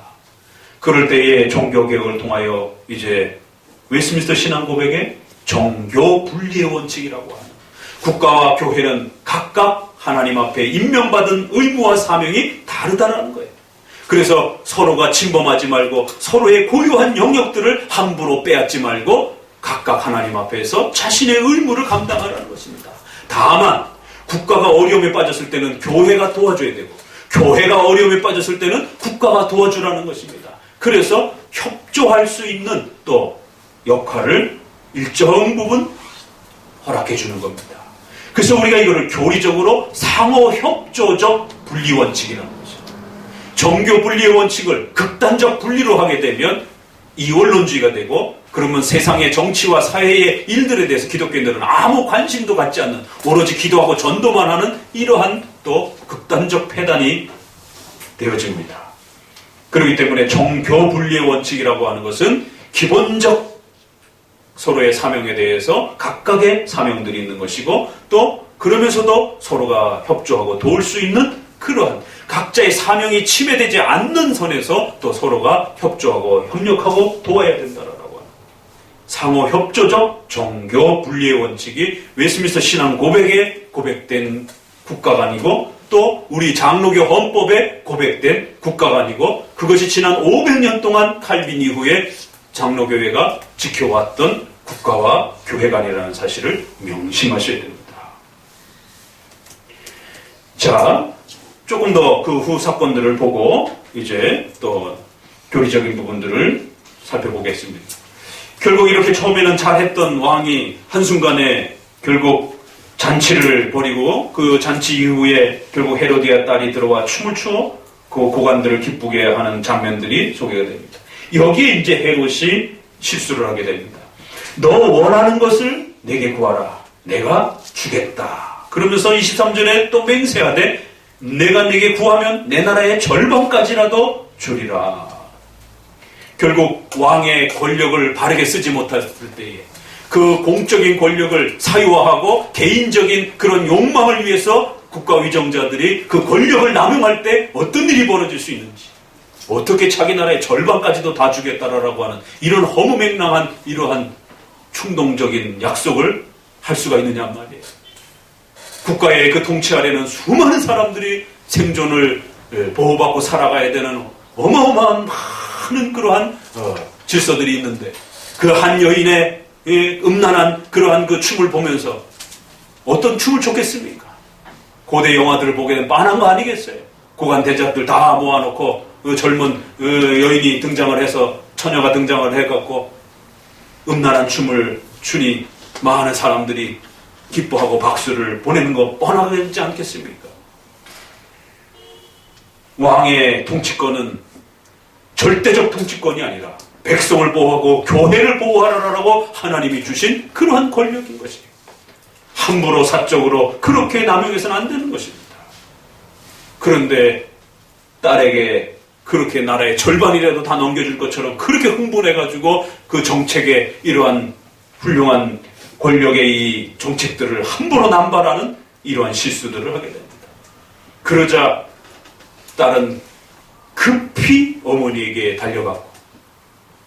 그럴 때에 종교개혁을 통하여 이제 웨스트민스터 신앙 고백에 정교 분리의 원칙이라고 하는, 국가와 교회는 각각 하나님 앞에 임명받은 의무와 사명이 다르다라는 거예요. 그래서 서로가 침범하지 말고 서로의 고유한 영역들을 함부로 빼앗지 말고 각각 하나님 앞에서 자신의 의무를 감당하라는 것입니다. 다만 국가가 어려움에 빠졌을 때는 교회가 도와줘야 되고, 교회가 어려움에 빠졌을 때는 국가가 도와주라는 것입니다. 그래서 협조할 수 있는 또 역할을 일정 부분 허락해 주는 겁니다. 그래서 우리가 이거를 교리적으로 상호협조적 분리원칙이라는 거죠. 정교 분리의 원칙을 극단적 분리로 하게 되면 이원론주의가 되고, 그러면 세상의 정치와 사회의 일들에 대해서 기독교인들은 아무 관심도 갖지 않는, 오로지 기도하고 전도만 하는 이러한 또 극단적 폐단이 되어집니다. 그렇기 때문에 정교 분리의 원칙이라고 하는 것은 기본적 서로의 사명에 대해서 각각의 사명들이 있는 것이고, 또 그러면서도 서로가 협조하고 도울 수 있는 그러한 각자의 사명이 침해되지 않는 선에서 또 서로가 협조하고 협력하고 도와야 된다라고 하는 상호 협조적 정교 분리의 원칙이 웨스트민스터 신앙 고백에 고백된 국가관이고, 또 우리 장로교 헌법에 고백된 국가관이고, 그것이 지난 500년 동안 칼빈 이후에 장로교회가 지켜왔던 국가와 교회관이라는 사실을 명심하셔야 됩니다. 자, 조금 더 그 후 사건들을 보고 이제 또 교리적인 부분들을 살펴보겠습니다. 결국 이렇게 처음에는 잘했던 왕이 한순간에 결국 잔치를 벌이고, 그 잔치 이후에 결국 헤로디아 딸이 들어와 춤을 추어 그 고관들을 기쁘게 하는 장면들이 소개가 됩니다. 여기에 이제 헤롯이 실수를 하게 됩니다. 너 원하는 것을 내게 구하라. 내가 주겠다. 그러면서 23절에 또 맹세하되 내가 네게 구하면 내 나라의 절반까지라도 주리라. 결국 왕의 권력을 바르게 쓰지 못했을 때에 그 공적인 권력을 사유화하고 개인적인 그런 욕망을 위해서 국가 위정자들이 그 권력을 남용할 때 어떤 일이 벌어질 수 있는지, 어떻게 자기 나라의 절반까지도 다 주겠다라고 하는 이런 허무맹랑한 이러한 충동적인 약속을 할 수가 있느냐 말이에요. 국가의 그 통치 아래는 수많은 사람들이 생존을 보호받고 살아가야 되는 어마어마한 많은 그러한 질서들이 있는데, 그 한 여인의 음란한 그러한 그 춤을 보면서 어떤 춤을 췄겠습니까? 고대 영화들을 보게 되면 빤한 거 아니겠어요? 고관 대작들 다 모아놓고 그 젊은 여인이 등장을 해서, 처녀가 등장을 해갖고 음란한 춤을 추니 많은 사람들이 기뻐하고 박수를 보내는 거 뻔하지 않겠습니까? 왕의 통치권은 절대적 통치권이 아니라 백성을 보호하고 교회를 보호하라라고 하나님이 주신 그러한 권력인 것이에요. 함부로 사적으로 그렇게 남용해서는 안 되는 것입니다. 그런데 딸에게 그렇게 나라의 절반이라도 다 넘겨줄 것처럼 그렇게 흥분해가지고 그 정책의 이러한 훌륭한 권력의 이 정책들을 함부로 남발하는 이러한 실수들을 하게 됩니다. 그러자 딸은 급히 어머니에게 달려가고,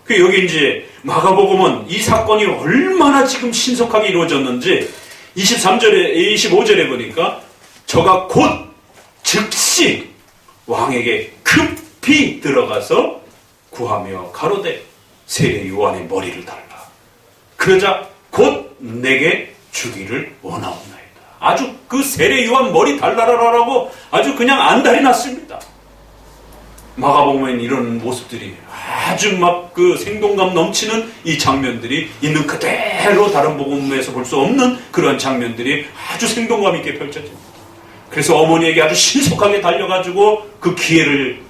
여기 이제 마가복음은 이 사건이 얼마나 지금 신속하게 이루어졌는지 25절에 보니까 저가 곧 즉시 왕에게 급히 들어가서 구하며 가로되 세례 요한의 머리를 달라. 그러자 곧 내게 주기를 원하옵나이다. 아주 그 세례 요한 머리 달라라라고 아주 그냥 안달이 났습니다. 마가복음엔 이런 모습들이 아주 막 그 생동감 넘치는 이 장면들이 있는 그대로 다른 복음에서 볼 수 없는 그런 장면들이 아주 생동감 있게 펼쳐집니다. 그래서 어머니에게 아주 신속하게 달려가지고 그 기회를,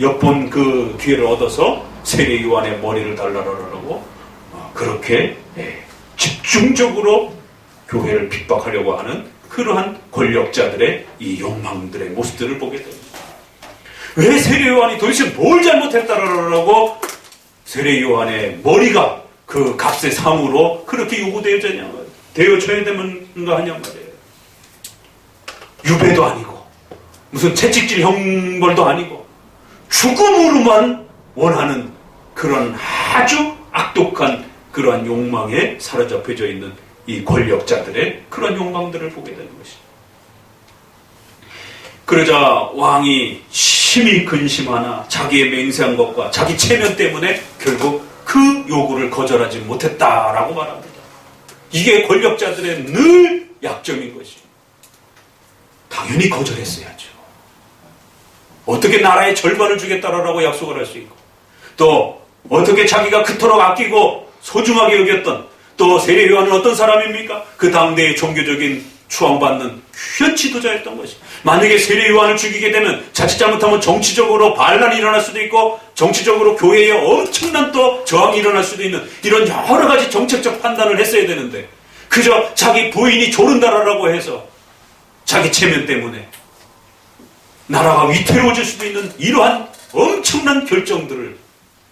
엿본 그 기회를 얻어서 세례 요한의 머리를 달라라라고 그렇게 집중적으로 교회를 핍박하려고 하는 그러한 권력자들의 이 욕망들의 모습들을 보게 됩니다. 왜 세례 요한이 도대체 뭘 잘못했다라고 세례 요한의 머리가 그 값의 상으로 그렇게 요구되어져야 되는가 하냐 말이에요. 유배도 아니고 무슨 채찍질 형벌도 아니고 죽음으로만 원하는 그런 아주 악독한 그러한 욕망에 사로잡혀져 있는 이 권력자들의 그런 욕망들을 보게 되는 것이죠. 그러자 왕이 심히 근심하나 자기의 맹세한 것과 자기 체면 때문에 결국 그 요구를 거절하지 못했다라고 말합니다. 이게 권력자들의 늘 약점인 것이죠. 당연히 거절했어야죠. 어떻게 나라의 절반을 주겠다라고 약속을 할 수 있고, 또 어떻게 자기가 그토록 아끼고 소중하게 여겼던 또 세례 요한은 어떤 사람입니까? 그 당대의 종교적인 추앙받는 귀한 지도자였던 것이. 만약에 세례 요한을 죽이게 되면 자칫 잘못하면 정치적으로 반란이 일어날 수도 있고 정치적으로 교회에 엄청난 또 저항이 일어날 수도 있는 이런 여러 가지 정책적 판단을 했어야 되는데 그저 자기 부인이 조른다라고 해서 자기 체면 때문에 나라가 위태로워질 수도 있는 이러한 엄청난 결정들을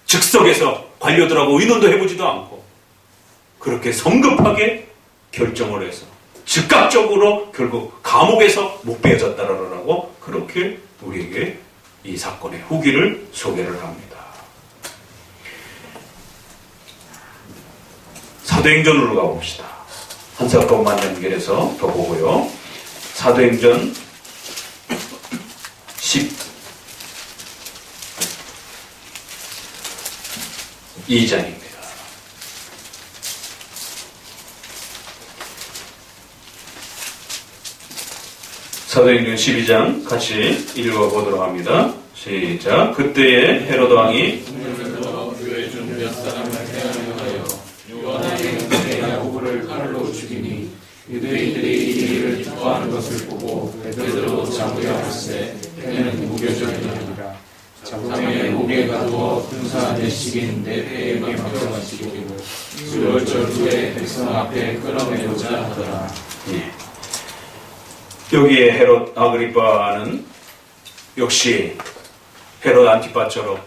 즉석에서 관료들하고 의논도 해보지도 않고 그렇게 성급하게 결정을 해서 즉각적으로 결국 감옥에서 못 빼어졌다라고 그렇게 우리에게 이 사건의 후기를 소개를 합니다. 사도행전으로 가봅시다. 한 사건만 연결해서 더 보고요. 사도행전 12장입니다. 사도행전 12장 같이 읽어보도록 합니다. 시작. 그때에 헤로드 왕이 교회 중 몇 사람을 대하여 요한의 야고보를 칼로 죽이니 유대인들이 이 일을 기뻐하는 것을 보고 베드로 잡으려 할세 그는 무교적이니라. 장에 목에 가두어 군사 내식인 내 폐에 맡겨가지고 수월절 후에 백성 앞에 끌어내고자 하더라. 예. 여기에 헤롯 아그리빠는 역시 헤롯 안티파처럼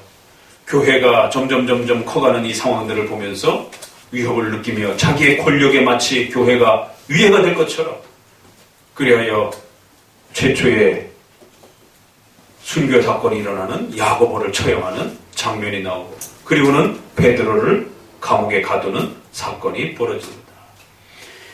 교회가 점점 커가는 이 상황들을 보면서 위협을 느끼며 자기의 권력에 마치 교회가 위해가 될 것처럼 그리하여 최초의 순교 사건이 일어나는 야고보를 처형하는 장면이 나오고 그리고는 베드로를 감옥에 가두는 사건이 벌어집니다.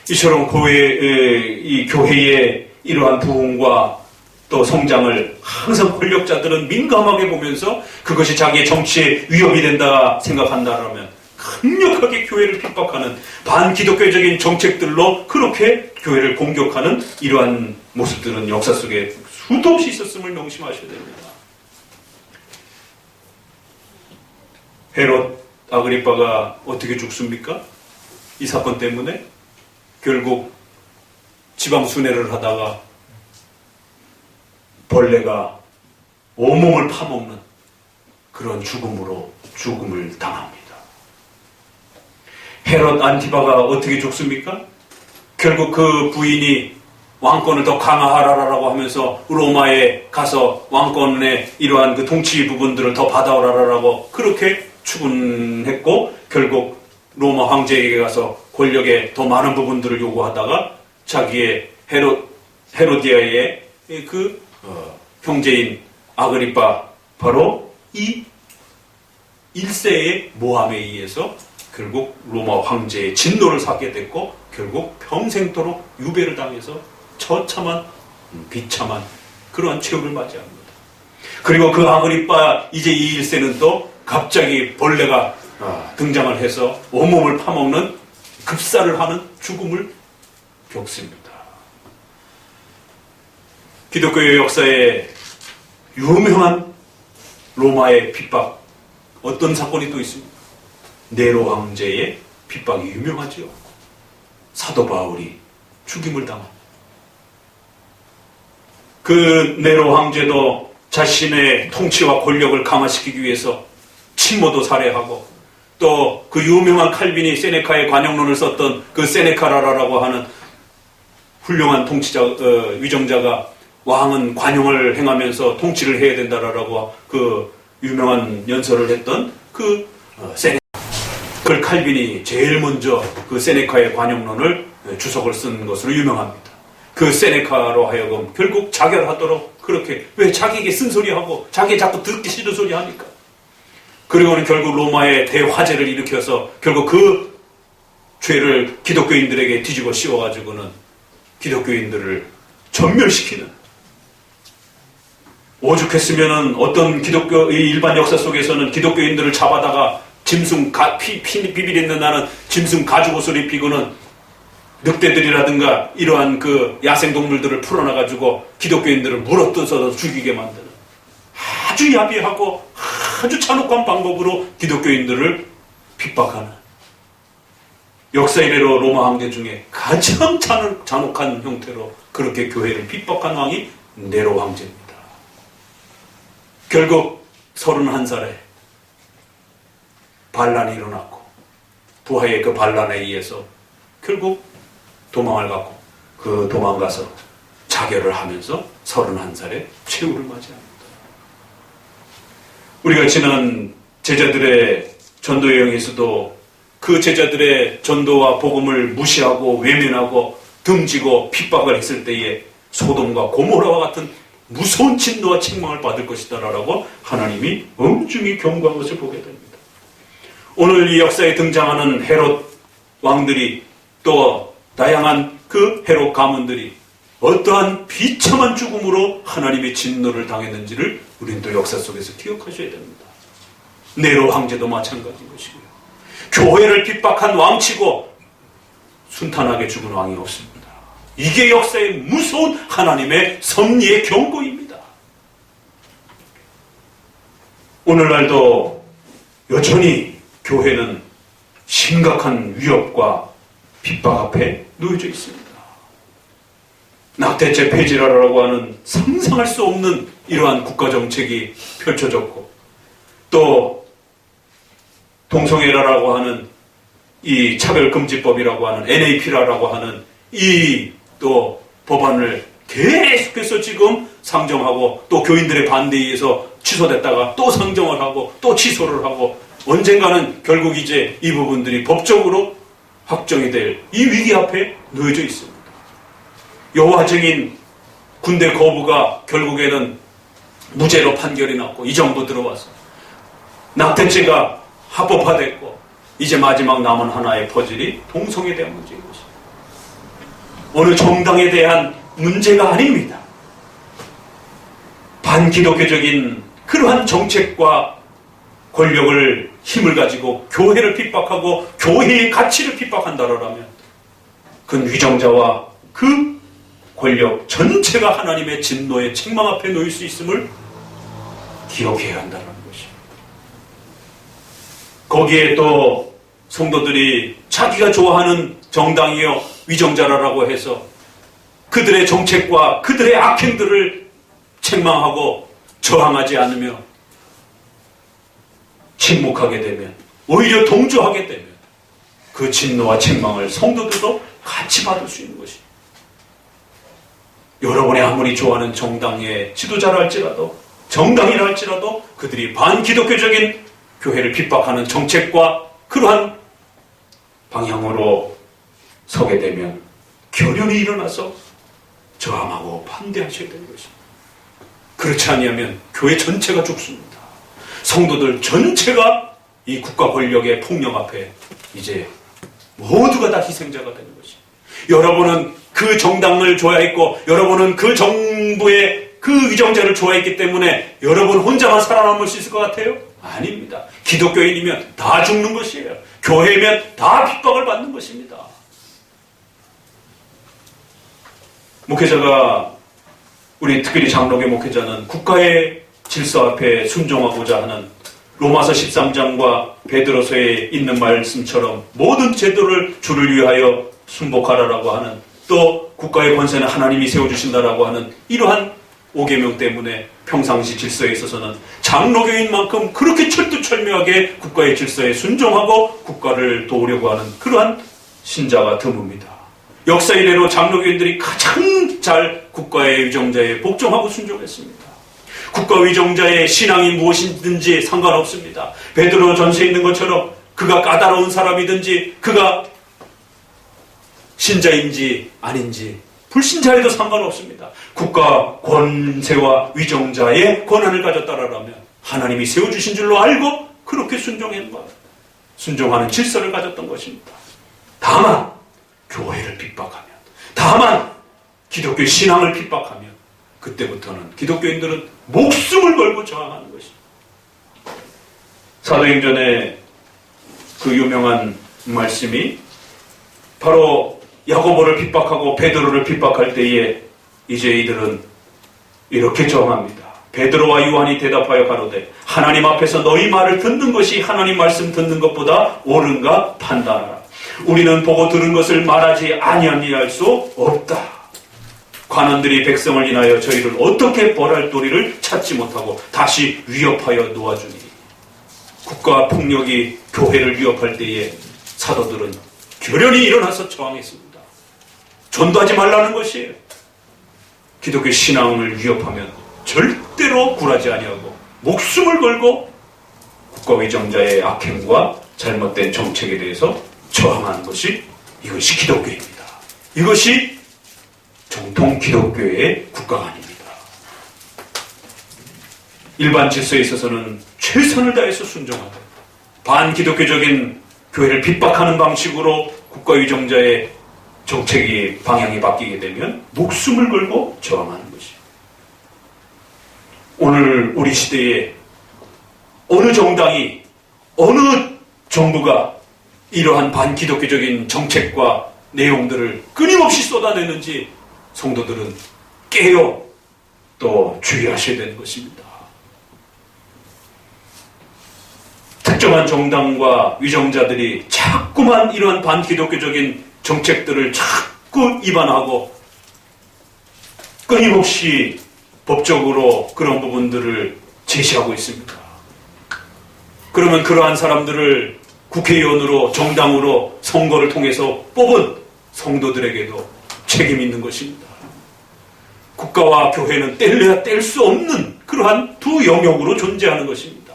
이처럼 이 교회의 이러한 부흥과 또 성장을 항상 권력자들은 민감하게 보면서 그것이 자기의 정치에 위협이 된다 생각한다면 강력하게 교회를 핍박하는 반기독교적인 정책들로 그렇게 교회를 공격하는 이러한 모습들은 역사 속에 수도 없이 있었음을 명심하셔야 됩니다. 헤롯 아그리빠가 어떻게 죽습니까? 이 사건 때문에 결국 지방 순회를 하다가 벌레가 온몸을 파먹는 그런 죽음을 당합니다. 헤롯 안티바가 어떻게 죽습니까? 결국 그 부인이 왕권을 더 강화하라라고 하면서 로마에 가서 왕권의 이러한 그 통치 부분들을 더 받아오라라고 그렇게 추근했고 결국 로마 황제에게 가서 권력의 더 많은 부분들을 요구하다가 자기의 헤로디아의 그 형제인 아그리빠 바로 이 1세의 모함에 의해서 결국 로마 황제의 진노를 사게 됐고 결국 평생토록 유배를 당해서 처참한 비참한 그러한 최후를 맞이합니다. 그리고 그 아그리빠 이제 이 1세는 또 갑자기 벌레가 등장을 해서 온몸을 파먹는 급사를 하는 죽음을 겪습니다. 기독교의 역사에 유명한 로마의 핍박 어떤 사건이 또 있습니까? 네로 황제의 핍박이 유명하죠. 사도 바울이 죽임을 당합니다. 그 네로 황제도 자신의 통치와 권력을 강화시키기 위해서 친모도 살해하고 또 그 유명한 칼빈이 세네카의 관용론을 썼던 그 세네카라라고 하는 훌륭한 통치자 위정자가 왕은 관용을 행하면서 통치를 해야 된다라고 그 유명한 연설을 했던 그 세네카. 그걸 칼빈이 제일 먼저 그 세네카의 관용론을 주석을 쓴 것으로 유명합니다. 그 세네카로 하여금 결국 자결하도록 그렇게, 왜 자기에게 쓴소리하고 자기 자꾸 듣기 싫은 소리 하니까. 그리고는 결국 로마의 대화재를 일으켜서 결국 그 죄를 기독교인들에게 뒤집어 씌워가지고는 기독교인들을 전멸시키는, 오죽했으면은 어떤 기독교의 일반 역사 속에서는 기독교인들을 잡아다가 짐승 비빌 있는 나는 짐승 가죽옷을 입히고는 늑대들이라든가 이러한 그 야생동물들을 풀어놔가지고 기독교인들을 물어뜯어서 죽이게 만드는 아주 야비하고 아주 잔혹한 방법으로 기독교인들을 핍박하는, 역사 이래로 로마 황제 중에 가장 잔혹한 형태로 그렇게 교회를 핍박한 왕이 네로 황제입니다. 결국 31살에 반란이 일어났고 부하의 그 반란에 의해서 결국 도망을 갔고, 그 도망가서 자결을 하면서 31살에 최후를 맞이합니다. 우리가 지난 제자들의 전도 여행에서도 그 제자들의 전도와 복음을 무시하고 외면하고 등지고 핍박을 했을 때에 소돔과 고모라와 같은 무서운 진노와 책망을 받을 것이다라고 하나님이 엄중히 경고한 것을 보게 됩니다. 오늘 이 역사에 등장하는 헤롯 왕들이, 또 다양한 그 헤롯 가문들이 어떠한 비참한 죽음으로 하나님의 진노를 당했는지를 우리는 또 역사 속에서 기억하셔야 됩니다. 네로 황제도 마찬가지인 것이고요. 교회를 핍박한 왕치고 순탄하게 죽은 왕이 없습니다. 이게 역사의 무서운 하나님의 섭리의 경고입니다. 오늘날도 여전히 교회는 심각한 위협과 핍박 앞에 놓여져 있습니다. 낙태죄 폐지라라고 하는 상상할 수 없는 이러한 국가정책이 펼쳐졌고, 또 동성애라고 하는 이 차별금지법이라고 하는 NAP라고 하는 이 또 법안을 계속해서 지금 상정하고, 또 교인들의 반대에 의해서 취소됐다가 또 상정을 하고 또 취소를 하고, 언젠가는 결국 이제 이 부분들이 법적으로 확정이 될 이 위기 앞에 놓여져 있습니다. 여호와 증인 군대 거부가 결국에는 무죄로 판결이 났고, 이 정부 들어와서 낙태죄가 합법화됐고, 이제 마지막 남은 하나의 퍼즐이 동성애에 대한 문제인 것입니다. 어느 정당에 대한 문제가 아닙니다. 반기독교적인 그러한 정책과 권력을, 힘을 가지고 교회를 핍박하고 교회의 가치를 핍박한다라면 그건 위정자와 그 권력 전체가 하나님의 진노의 책망 앞에 놓일 수 있음을 기억해야 한다는 것입니다. 거기에 또 성도들이 자기가 좋아하는 정당이요 위정자라고 해서 그들의 정책과 그들의 악행들을 책망하고 저항하지 않으며 침묵하게 되면, 오히려 동조하게 되면 그 진노와 책망을 성도들도 같이 받을 수 있는 것입니다. 여러분이 아무리 좋아하는 정당의 지도자라 할지라도, 정당이라 할지라도 그들이 반기독교적인 교회를 핍박하는 정책과 그러한 방향으로 서게 되면 결연히 일어나서 저항하고 반대하셔야 되는 것입니다. 그렇지 아니하면 교회 전체가 죽습니다. 성도들 전체가 이 국가 권력의 폭력 앞에 이제 모두가 다 희생자가 되는 것입니다. 여러분은 그 정당을 좋아했고, 여러분은 그 정부의 그 위정자를 좋아했기 때문에 여러분 혼자만 살아남을 수 있을 것 같아요? 아닙니다. 기독교인이면 다 죽는 것이에요. 교회면 다 핍박을 받는 것입니다. 목회자가, 우리 특별히 장로교 목회자는 국가의 질서 앞에 순종하고자 하는 로마서 13장과 베드로서에 있는 말씀처럼 모든 제도를 주를 위하여 순복하라라고 하는, 또 국가의 권세는 하나님이 세워주신다라고 하는 이러한 5계명 때문에 평상시 질서에 있어서는 장로교인만큼 그렇게 철두철미하게 국가의 질서에 순종하고 국가를 도우려고 하는 그러한 신자가 드뭅니다. 역사 이래로 장로교인들이 가장 잘 국가의 위정자에 복종하고 순종했습니다. 국가 위정자의 신앙이 무엇이든지 상관없습니다. 베드로 전서에 있는 것처럼 그가 까다로운 사람이든지 그가 신자인지 아닌지 불신자에도 상관없습니다. 국가 권세와 위정자의 권한을 가졌다라면 하나님이 세워주신 줄로 알고 그렇게 순종하는 질서를 가졌던 것입니다. 다만 교회를 핍박하면, 다만 기독교 신앙을 핍박하면 그때부터는 기독교인들은 목숨을 걸고 저항하는 것입니다. 사도행전의 그 유명한 말씀이 바로 야고보를 핍박하고 베드로를 핍박할 때에 이제 이들은 이렇게 저항합니다. 베드로와 요한이 대답하여 가로되 하나님 앞에서 너희 말을 듣는 것이 하나님 말씀 듣는 것보다 옳은가 판단하라. 우리는 보고 들은 것을 말하지 아니할 수 없다. 관원들이 백성을 인하여 저희를 어떻게 벌할 도리를 찾지 못하고 다시 위협하여 놓아주니 국가 폭력이 교회를 위협할 때에 사도들은 결연히 일어나서 저항했습니다. 전도하지 말라는 것이에요. 기독교 신앙을 위협하면 절대로 굴하지 아니하고 목숨을 걸고 국가 위정자의 악행과 잘못된 정책에 대해서 저항하는 것이 이것이 기독교입니다. 이것이 정통 기독교의 국가관입니다. 일반 질서에 있어서는 최선을 다해서 순종하고 반기독교적인 교회를 핍박하는 방식으로 국가 위정자의 정책이 방향이 바뀌게 되면 목숨을 걸고 저항하는 것이에요. 오늘 우리 시대에 어느 정당이 어느 정부가 이러한 반기독교적인 정책과 내용들을 끊임없이 쏟아내는지 성도들은 깨어 또 주의하셔야 되는 것입니다. 특정한 정당과 위정자들이 자꾸만 이러한 반기독교적인 정책들을 자꾸 위반하고 끊임없이 법적으로 그런 부분들을 제시하고 있습니다. 그러면 그러한 사람들을 국회의원으로 정당으로 선거를 통해서 뽑은 성도들에게도 책임 있는 것입니다. 국가와 교회는 뗄래야 뗄 수 없는 그러한 두 영역으로 존재하는 것입니다.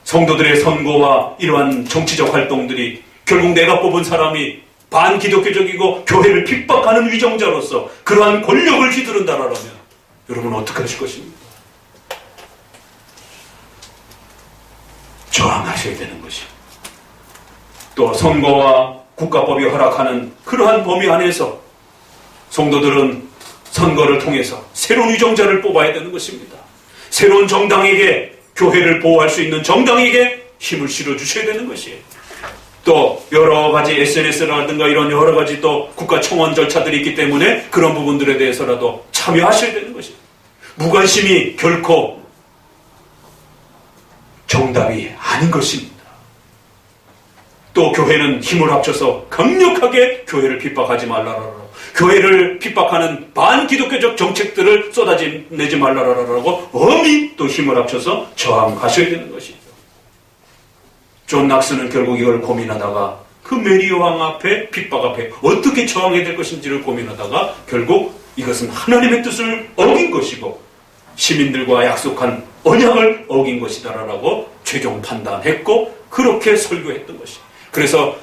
성도들의 선거와 이러한 정치적 활동들이 결국 내가 뽑은 사람이 반기독교적이고 교회를 핍박하는 위정자로서 그러한 권력을 휘두른다라면 여러분 어떻게 하실 것입니까? 저항하셔야 되는 것이요. 또 선거와 국가법이 허락하는 그러한 범위 안에서 성도들은 선거를 통해서 새로운 위정자를 뽑아야 되는 것입니다. 새로운 정당에게 교회를 보호할 수 있는 정당에게 힘을 실어주셔야 되는 것이에요. 또 여러 가지 SNS라든가 이런 여러 가지 또 국가 청원 절차들이 있기 때문에 그런 부분들에 대해서라도 참여하셔야 되는 것이에요. 무관심이 결코 정답이 아닌 것입니다. 또 교회는 힘을 합쳐서 강력하게 교회를 핍박하지 말라라고, 교회를 핍박하는 반기독교적 정책들을 쏟아내지 말라라고 엄히 또 힘을 합쳐서 저항하셔야 되는 것이죠. 존 낙스는 결국 이걸 고민하다가 그 메리 여왕 앞에 핍박 앞에 어떻게 저항해야 될 것인지를 고민하다가 결국 이것은 하나님의 뜻을 어긴 것이고 시민들과 약속한 언약을 어긴 것이다라고 최종 판단했고 그렇게 설교했던 것이에요. 그래서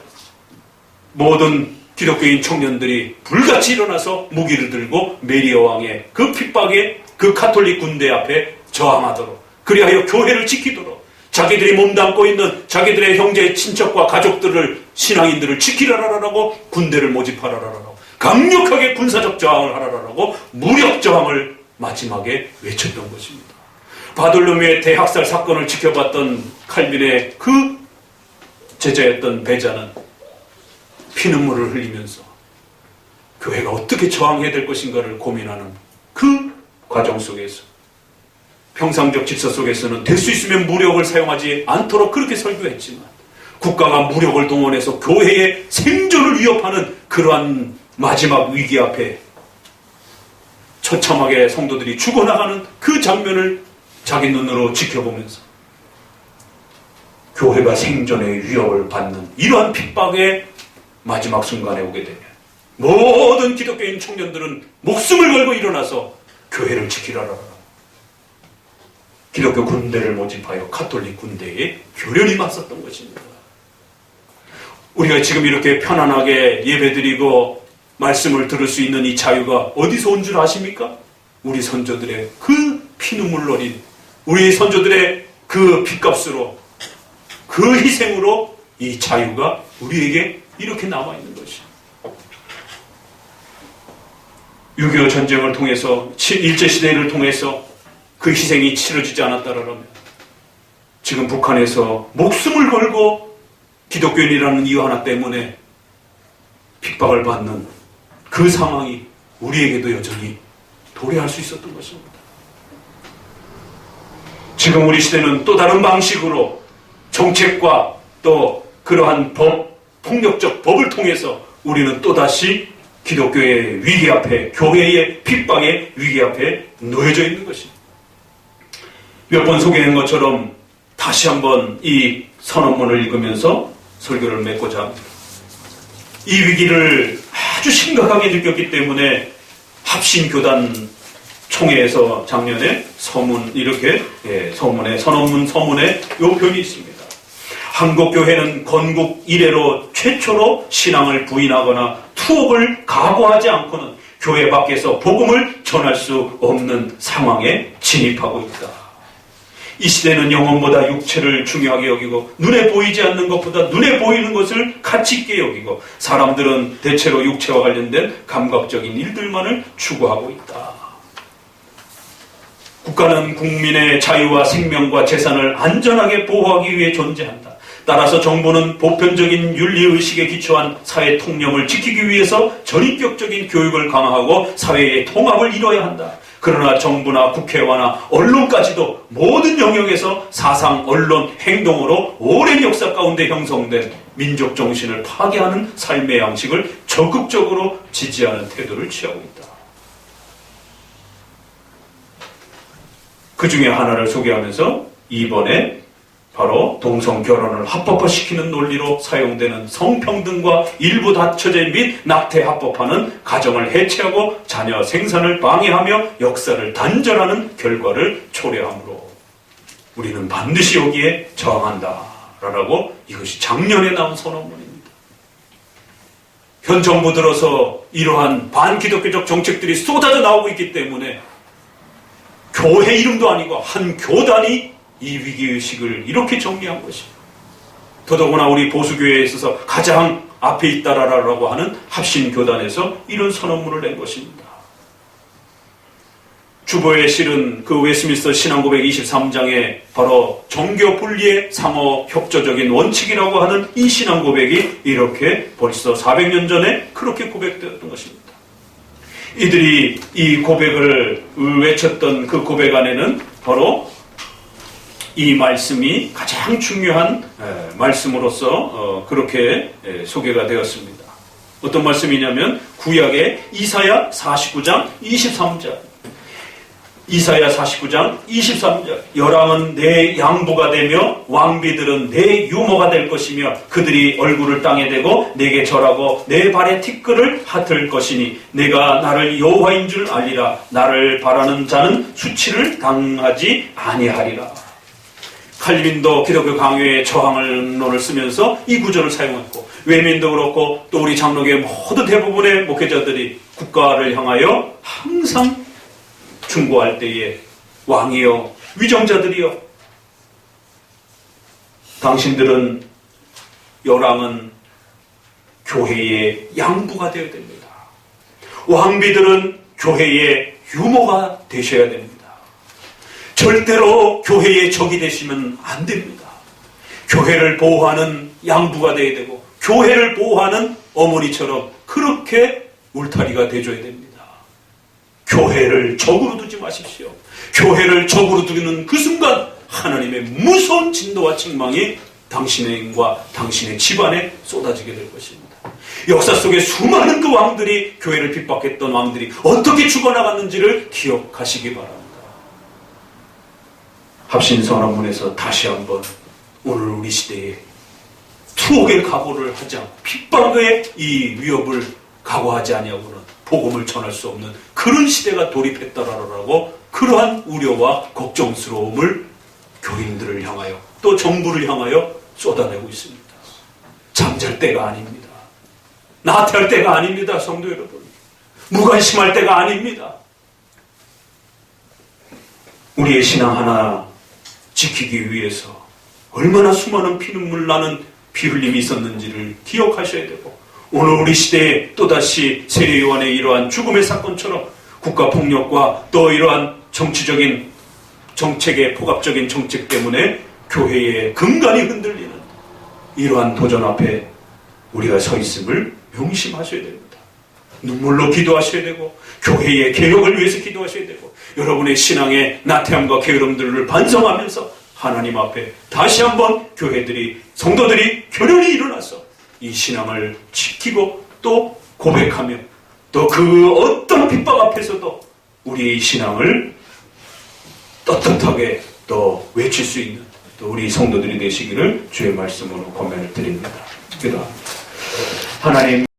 모든 기독교인 청년들이 불같이 일어나서 무기를 들고 메리 여왕의 그 핍박에 그 가톨릭 군대 앞에 저항하도록, 그리하여 교회를 지키도록, 자기들이 몸담고 있는 자기들의 형제 친척과 가족들을, 신앙인들을 지키라라라고 군대를 모집하라라라고 강력하게 군사적 저항을 하라라라고 무력 저항을 마지막에 외쳤던 것입니다. 바돌로미의 대학살 사건을 지켜봤던 칼빈의 그 제자였던 베자는 피눈물을 흘리면서 교회가 어떻게 저항해야 될 것인가를 고민하는 그 과정 속에서 평상적 질서 속에서는 될 수 있으면 무력을 사용하지 않도록 그렇게 설교했지만 국가가 무력을 동원해서 교회의 생존을 위협하는 그러한 마지막 위기 앞에 처참하게 성도들이 죽어나가는 그 장면을 자기 눈으로 지켜보면서 교회가 생존의 위협을 받는 이러한 핍박의 마지막 순간에 오게 되면 모든 기독교인 청년들은 목숨을 걸고 일어나서 교회를 지키라라. 기독교 군대를 모집하여 가톨릭 군대에 교련이 맞섰던 것입니다. 우리가 지금 이렇게 편안하게 예배드리고 말씀을 들을 수 있는 이 자유가 어디서 온 줄 아십니까? 우리 선조들의 그 피눈물 어린, 우리 선조들의 그 핏값으로, 그 희생으로 이 자유가 우리에게 이렇게 남아있는 것이죠. 6.25 전쟁을 통해서, 일제시대를 통해서 그 희생이 치러지지 않았다라면 지금 북한에서 목숨을 걸고 기독교인이라는 이유 하나 때문에 핍박을 받는 그 상황이 우리에게도 여전히 도래할 수 있었던 것입니다. 지금 우리 시대는 또 다른 방식으로 정책과 또 그러한 폭력적 법을 통해서 우리는 또다시 기독교의 위기 앞에, 교회의 핍박의 위기 앞에 놓여져 있는 것입니다. 몇 번 소개한 것처럼 다시 한번 이 선언문을 읽으면서 설교를 맺고자 합니다. 이 위기를 아주 심각하게 느꼈기 때문에 합신교단 총회에서 작년에 서문, 이렇게 선언문 서문에 요 표현이 있습니다. 한국교회는 건국 이래로 최초로 신앙을 부인하거나 투옥을 각오하지 않고는 교회 밖에서 복음을 전할 수 없는 상황에 진입하고 있다. 이 시대는 영혼보다 육체를 중요하게 여기고 눈에 보이지 않는 것보다 눈에 보이는 것을 가치 있게 여기고 사람들은 대체로 육체와 관련된 감각적인 일들만을 추구하고 있다. 국가는 국민의 자유와 생명과 재산을 안전하게 보호하기 위해 존재한다. 따라서 정부는 보편적인 윤리의식에 기초한 사회 통념을 지키기 위해서 전인격적인 교육을 강화하고 사회의 통합을 이뤄야 한다. 그러나 정부나 국회와나 언론까지도 모든 영역에서 사상, 언론, 행동으로 오랜 역사 가운데 형성된 민족 정신을 파괴하는 삶의 양식을 적극적으로 지지하는 태도를 취하고 있다. 그 중에 하나를 소개하면서 이번에 바로 동성결혼을 합법화시키는 논리로 사용되는 성평등과 일부 다처제 및 낙태 합법화는 가정을 해체하고 자녀 생산을 방해하며 역사를 단절하는 결과를 초래하므로 우리는 반드시 여기에 저항한다라고 이것이 작년에 나온 선언문입니다. 현 정부 들어서 이러한 반기독교적 정책들이 쏟아져 나오고 있기 때문에 교회 이름도 아니고 한 교단이 이 위기의식을 이렇게 정리한 것입니다. 더더구나 우리 보수교회에 있어서 가장 앞에 있다라고 하는 합신교단에서 이런 선언문을 낸 것입니다. 주보에 실은 그 웨스민스터 신앙고백 23장에 바로 정교 분리의 상호 협조적인 원칙이라고 하는 이 신앙고백이 이렇게 벌써 400년 전에 그렇게 고백되었던 것입니다. 이들이 이 고백을 외쳤던 그 고백 안에는 바로 이 말씀이 가장 중요한 말씀으로서 그렇게 소개가 되었습니다. 어떤 말씀이냐면 구약의 이사야 49장 23절 이사야 49장 23절 여랑은 내 양부가 되며 왕비들은 내 유모가 될 것이며 그들이 얼굴을 땅에 대고 내게 절하고 내 발에 티끌을 핫을 것이니 내가 나를 여호와인 줄 알리라. 나를 바라는 자는 수치를 당하지 아니하리라. 칼빈도 기독교 강요의 저항론을 쓰면서 이 구절을 사용했고 외민도 그렇고 또 우리 장로교의 모든 대부분의 목회자들이 국가를 향하여 항상 충고할 때에 왕이여 위정자들이여 당신들은 여랑은 교회의 양부가 되어야 됩니다. 왕비들은 교회의 유모가 되셔야 됩니다. 절대로 교회의 적이 되시면 안 됩니다. 교회를 보호하는 양부가 되어야 되고 교회를 보호하는 어머니처럼 그렇게 울타리가 되어줘야 됩니다. 교회를 적으로 두지 마십시오. 교회를 적으로 두는 그 순간 하나님의 무서운 진노와 책망이 당신과 당신의 집안에 쏟아지게 될 것입니다. 역사 속에 수많은 그 왕들이 교회를 핍박했던 왕들이 어떻게 죽어나갔는지를 기억하시기 바랍니다. 합신선언문에서 다시 한번 오늘 우리 시대에 투옥의 각오를 하지 않고 핍박의 이 위협을 각오하지 아니하고는 복음을 전할 수 없는 그런 시대가 돌입했다라고 그러한 우려와 걱정스러움을 교인들을 향하여 또 정부를 향하여 쏟아내고 있습니다. 잠잘 때가 아닙니다. 나태할 때가 아닙니다. 성도 여러분. 무관심할 때가 아닙니다. 우리의 신앙 하나 지키기 위해서 얼마나 수많은 피눈물 나는 피 흘림이 있었는지를 기억하셔야 되고, 오늘 우리 시대에 또다시 세례 요한의 이러한 죽음의 사건처럼 국가폭력과 또 이러한 정치적인 정책의 포갑적인 정책 때문에 교회의 근간이 흔들리는 이러한 도전 앞에 우리가 서 있음을 명심하셔야 됩니다. 눈물로 기도하셔야 되고, 교회의 개혁을 위해서 기도하셔야 되고, 여러분의 신앙의 나태함과 게으름들을 반성하면서 하나님 앞에 다시 한번 교회들이, 성도들이 결연히 일어나서 이 신앙을 지키고 또 고백하며 또 그 어떤 핍박 앞에서도 우리의 신앙을 떳떳하게 또 외칠 수 있는 또 우리 성도들이 되시기를 주의 말씀으로 권면을 드립니다. 기도합니다. 하나님